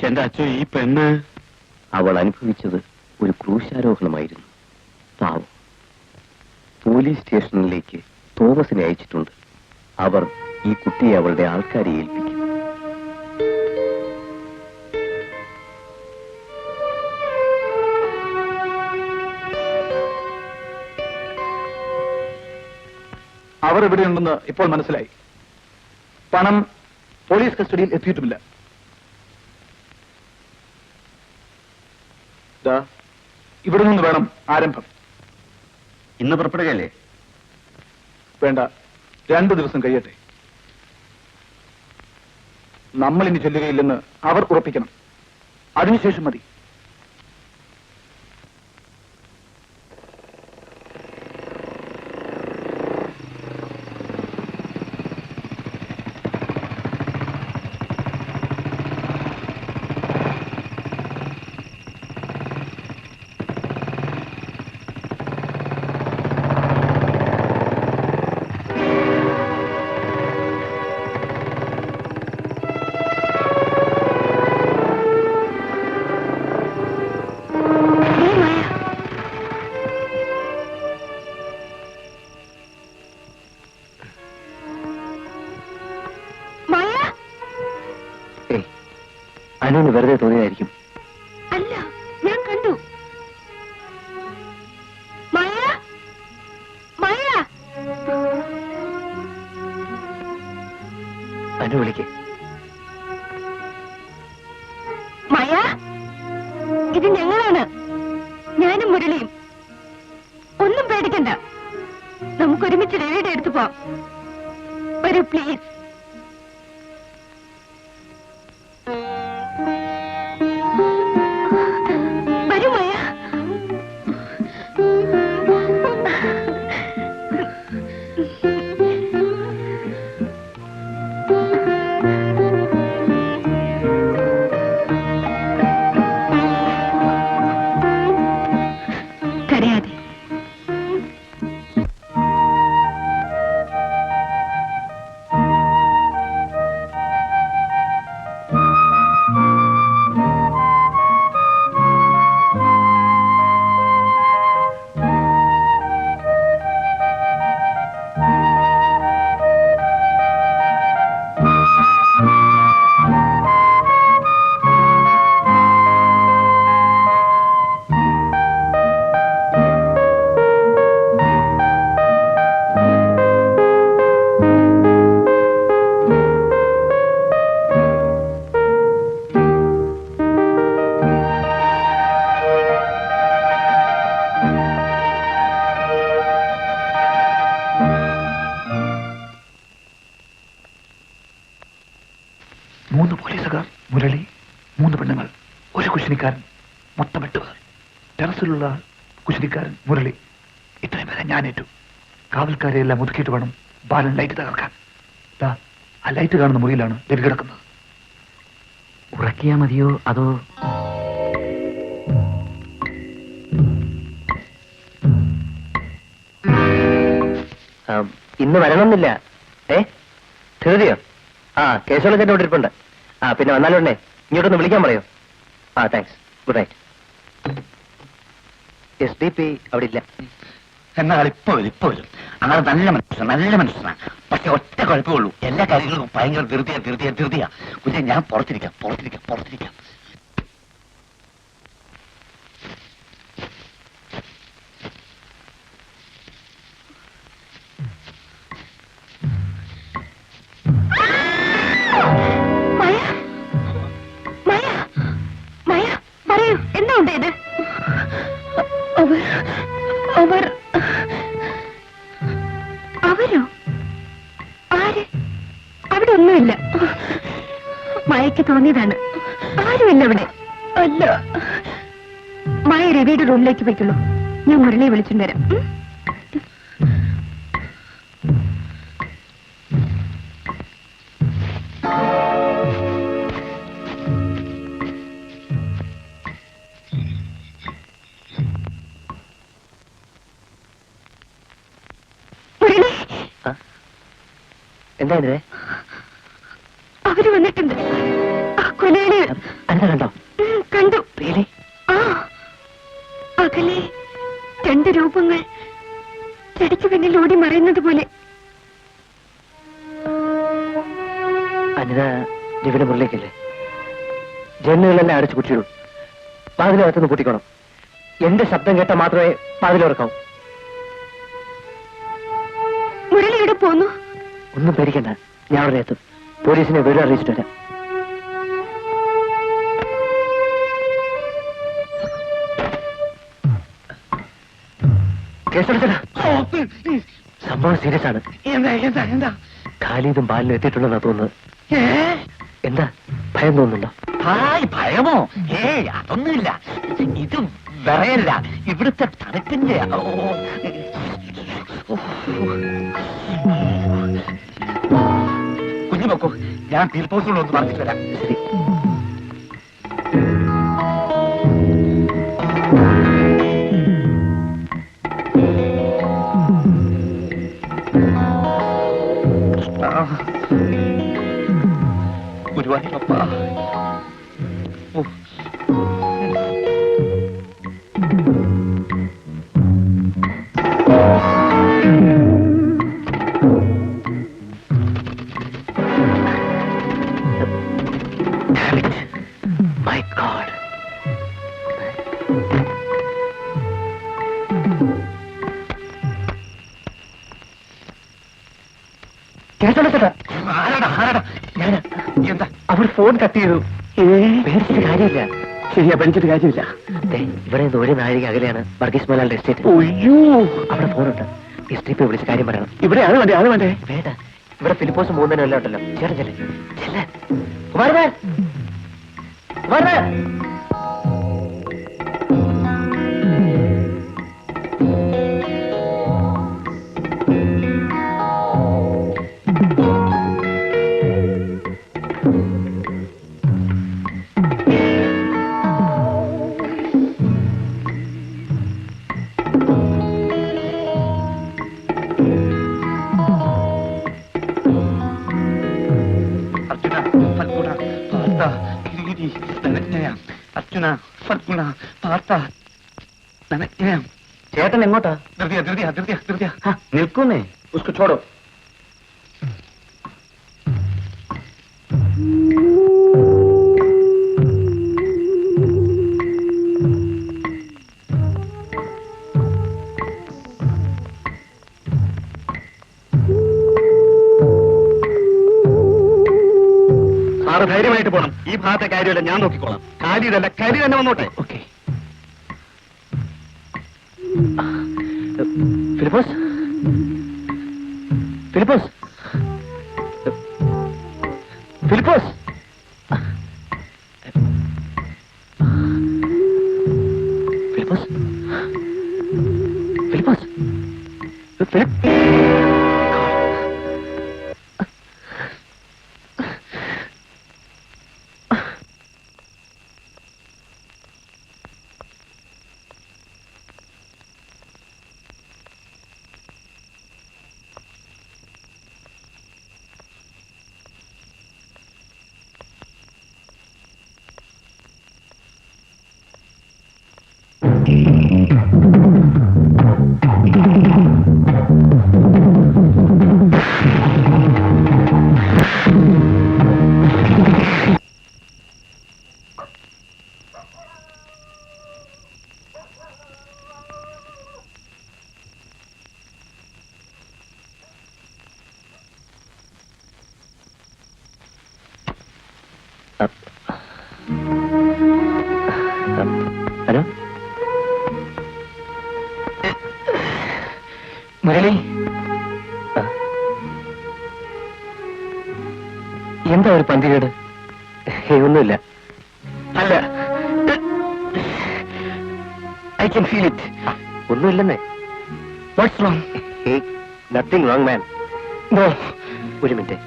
എന്റെ അച്ഛൻ, ഈ പെണ്ണ് അവൾ അനുഭവിച്ചത് ഒരു ക്രൂശാരോഹണമായിരുന്നു. പാവം. പോലീസ് സ്റ്റേഷനിലേക്ക് തോമസിനെ അയച്ചിട്ടുണ്ട്. അവർ ഈ കുട്ടിയെ അവളുടെ ആൾക്കാരെ ഏൽപ്പിക്കും. അവർ ഇവിടെയുണ്ടെന്ന് ഇപ്പോൾ മനസ്സിലായി. പണം പോലീസ് കസ്റ്റഡിയിൽ എത്തിയിട്ടുമില്ല. ഇവിടെ നിന്ന് വേണം ആരംഭം. ഇന്ന് പുറപ്പെടുകയല്ലേ? വേണ്ട, 2 ദിവസം കഴിയട്ടെ. നമ്മൾ ഇനി ചൊല്ലുകയില്ലെന്ന് അവർ ഉറപ്പിക്കണം. അതിനുശേഷം മതി. അനുവിന് വെറുതെ തോന്നിയായിരിക്കും. അല്ല, ഞാൻ കണ്ടു. മായ, മായ. അനു വിളിക്കേ. മായ, ഇത് ഞങ്ങളാണ്, ഞാനും മുരളിയും. ഒന്നും പേടിക്കണ്ട, നമുക്കൊരുമിച്ച് രവിയുടെ അടുത്ത് പോവാം. വരൂ പ്ലീസ്. വരൂ മായ. കരയാതെ. മുരളി, 3 പെണ്ണുങ്ങൾ, ഒരു കുശിനിക്കാരൻ, മൊത്തം 8 പേർ. ടെറസിലുള്ള കുശിനിക്കാരൻ മുരളി. ഇത്രയും പേരെ ഞാൻ ഏറ്റു. കാവൽക്കാരെ എല്ലാം ഒതുക്കിയിട്ട് വേണം ബാലൻ ലൈറ്റ് തകർക്കാൻ. ആ ലൈറ്റ് കാണുന്ന മുറിയിലാണ് രവി കിടക്കുന്നത്. ഉറക്കിയാ മതിയോ അതോ? ഇന്ന് വരണമെന്നില്ല. ധൃതിയോ? കേശവളച്ചന്റെ ഇവിടെ ഇരിപ്പുണ്ട്. പിന്നെ വന്നാലുണ്ടേ ഇങ്ങോട്ടൊന്ന് വിളിക്കാൻ പറയോ? താങ്ക്സ്. Good night. SDP അവിടെ ഇല്ല. എന്നാൽ ഇപ്പൊ വരും. അങ്ങനെ നല്ല മനുഷ്യനാണ്. പക്ഷെ ഒറ്റ കുഴപ്പമുള്ളൂ, എല്ലാ കാര്യങ്ങൾക്കും ഭയങ്കര ധൃതിയാ. കുഞ്ഞെ, ഞാൻ പുറത്തിരിക്കാം. പറയൂ, എന്താ ഉണ്ടായത്? അവരോ? ആര്? അവിടെ ഒന്നുമില്ല. മായയ്ക്ക് തോന്നിയതാണ്. ആരുമില്ല ഇവിടെ. അല്ല, മായ രവിയുടെ റൂമിലേക്ക് പോയിക്കുള്ളൂ. ഞാൻ മുരളിയെ വിളിച്ചിട്ട് വരാം. എന്താ ഇതിനെ? അവര് വന്നിട്ടുണ്ട്. ആ കൊലയാളി എന്താ കണ്ടോ? കണ്ടു. Really? ആ അകലെ രണ്ട് രൂപങ്ങൾ ചെടിക്ക് പിന്നിൽ ഓടി മറയുന്നത് പോലെ. അനിത രവിയുടെ മുറിലേക്കല്ലേ? ജനലുകളെല്ലാം അടച്ചു കുറ്റിയിടും. വാതിലകത്തുനിന്ന് പൂട്ടിക്കണം. എന്റെ ശബ്ദം കേട്ടാൽ മാത്രമേ വാതിലുറക്കാവൂ. മുരളിയുടെ പോന്നു. ഒന്നും പേടിക്കണ്ട, ഞാൻ അവിടെ എത്തും. പോലീസിനെ വിവരം അറിയിച്ചിട്ട് വരാം. കേസെടുത്തടാ. സംഭവം സീരിയസ് ആണ്. എന്താ ഖാലിദും ബാലിനും എത്തിയിട്ടുണ്ടെന്നാ തോന്നുന്നത്. എന്താ ഭയം തോന്നുന്നുണ്ടോ? ഭയമോ? അതൊന്നുമില്ല. ഇത് വിറയല്ല, ഇവിടുത്തെ തണുപ്പിന്റെ. കുഞ്ഞു നോക്കൂ, ഞാൻ തീർപ്പോസുള്ളൊന്ന് പറഞ്ഞിട്ട് വരാം. ശരി. ഗുരുവായൂരപ്പ. My God. കേസെടുത്തടാ. ഞാനാ. എന്താ? അവർ ഫോൺ കട്ട് ചെയ്തു. പേടിച്ചിട്ട് കാര്യമില്ല. ശരിയാ, പഠിച്ചിട്ട് കാര്യമില്ല. ഇവിടെ നിന്ന് ഒരു നാഴിക അകലെയാണ് വർഗീസ് മോലാലിന്റെ എസ്റ്റേറ്റ്. ഒയ്യോ, അവിടെ ഫോണുണ്ട്. എസ് ടി വിളിച്ച് കാര്യം പറയണം. ഇവിടെ അത് വേണ്ടേ? അത് വേണ്ടേ? വേണ്ട, ഇവിടെ ഫിലിപ്പോസ് മൂന്നിനും എല്ലാം ഉണ്ടല്ലോ. ചേട്ടൻ ചെല്ലേ. ചെല്ലേ. കുമാരൻ, കുമാരൻ. ചേട്ടൻ എങ്ങോട്ടാ? നിൽക്കുന്നേ. ഉസ്കോ ചോടോ. സാറ് ധൈര്യമായിട്ട് പോണം. ഈ ഭാഗത്തെ കാര്യമല്ല ഞാൻ നോക്കിക്കോളാം. കാര്യമല്ല, കരി തന്നെ വന്നോട്ടെ. ഓക്കെ. ഫിലിപ്പോസ്, ഫിലിപ്പോസ്, ഫിലിപ്പോസ്. ഫിലിപ്പോസ്, ഫിലിപ്പോസ്, ഫിലിപ്പ്. ഹലോ മുരളി, എന്താ ഒരു പന്തികേട്? ഒന്നുമില്ല. അല്ല, ഐ ക്യാൻ ഫീൽ ഇറ്റ്. ഒന്നുമില്ലെന്നേ. What's wrong? Nothing wrong man. No. ഒരു മിനിറ്റ്.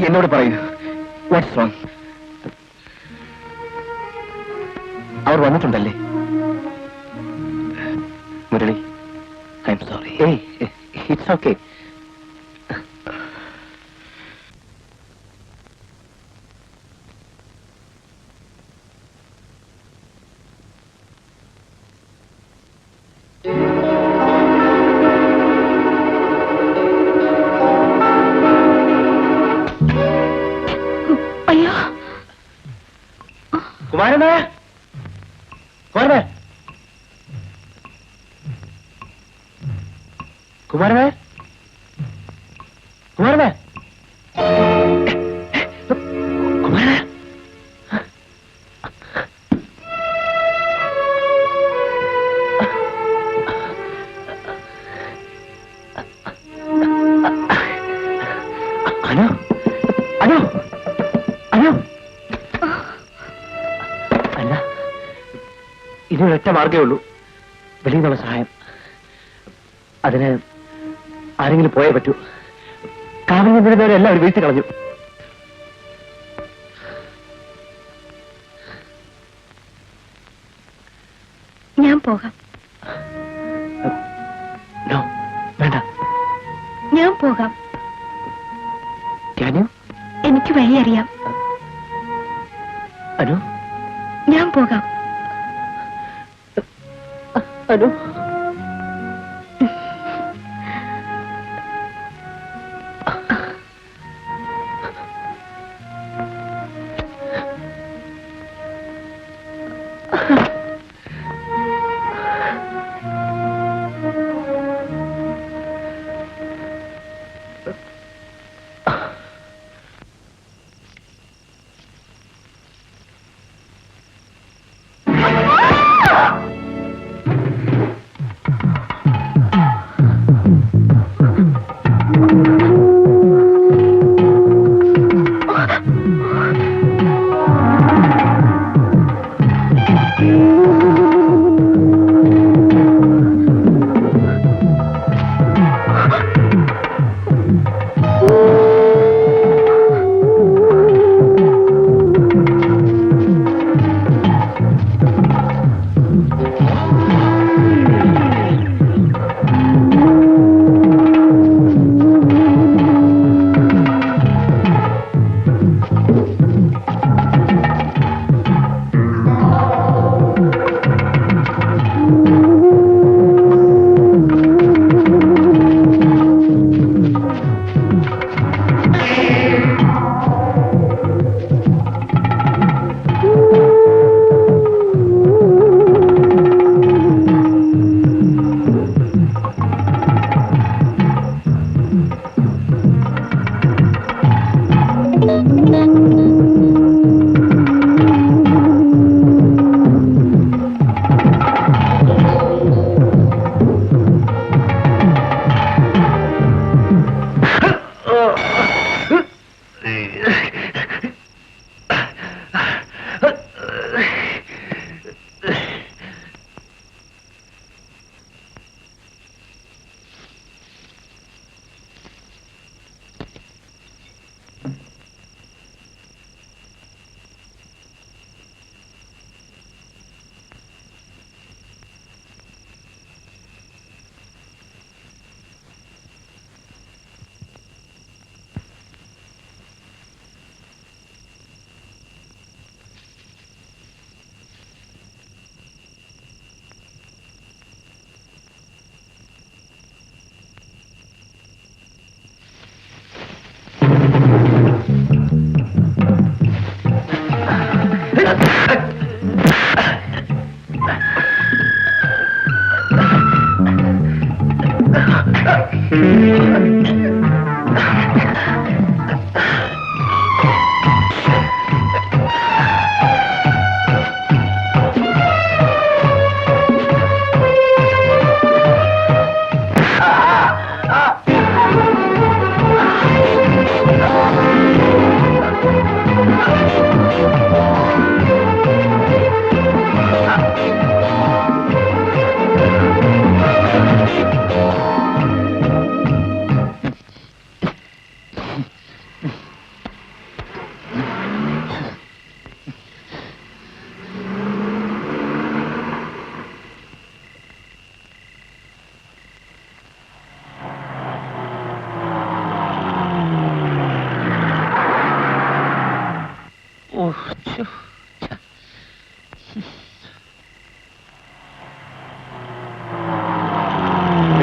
എന്നോട് പറയൂ, വാട്ട്സ് റോങ്? അവർ വന്നിട്ടുണ്ടല്ലേ? Murali, I'm sorry. ഏയ്, ഇറ്റ്സ് ഓക്കെ. അയ്യോ, കുമാരനെ, കുമാരനെ, കുമാരനെ, കുമാരനെ, കുമാരനെ. അനു, അനു, അനു. അല്ല, ഇനി ഒരൊറ്റ മാർഗമേ ഉള്ളൂ. വെളിയിൽ നിന്നുള്ള സഹായം. അതിന് ആരെങ്കിലും പോയേ പറ്റൂ. കാവിൽ നിന്നിരുന്നവരെ എല്ലാവരും വീഴ്ത്തി കളഞ്ഞു. ഞാൻ പോകാം. നോ, വേണ്ട. ഞാൻ പോകാം. Can you? എനിക്ക് വഴിയറിയാം. അനു, ഞാൻ പോകാം. അനു.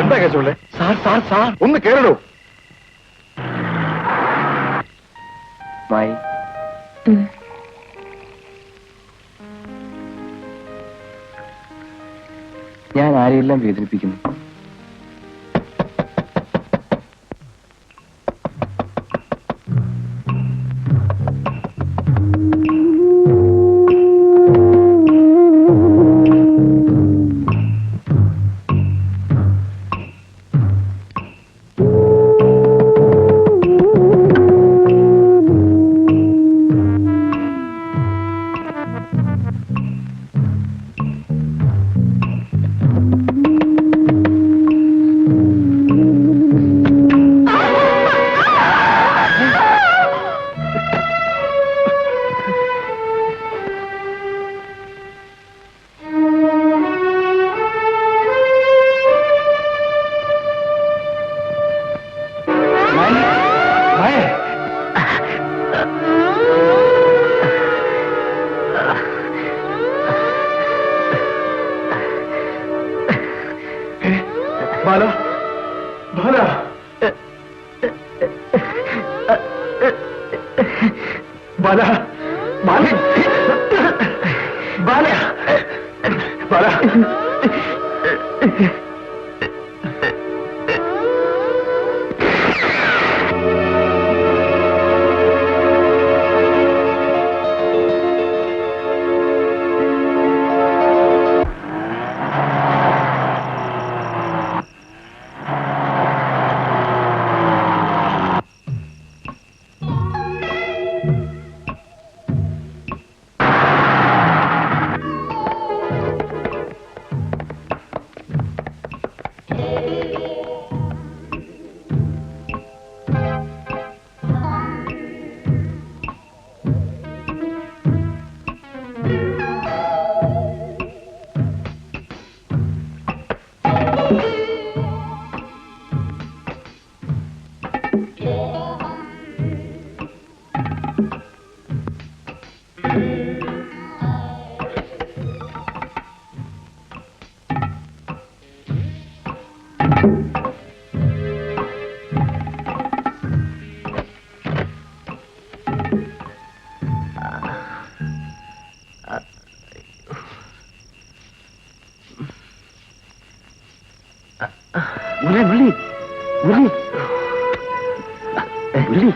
എന്താ കേസുള്ളേ? സാർ സാർ സാർ ഒന്ന് കേറിടൂ. മായി ഞാൻ ആരെയെല്ലാം വേദനിപ്പിക്കുന്നു. ബാല ബാല ബാല ബാല ബാല ബാല മുരളി മുരളി മുരളി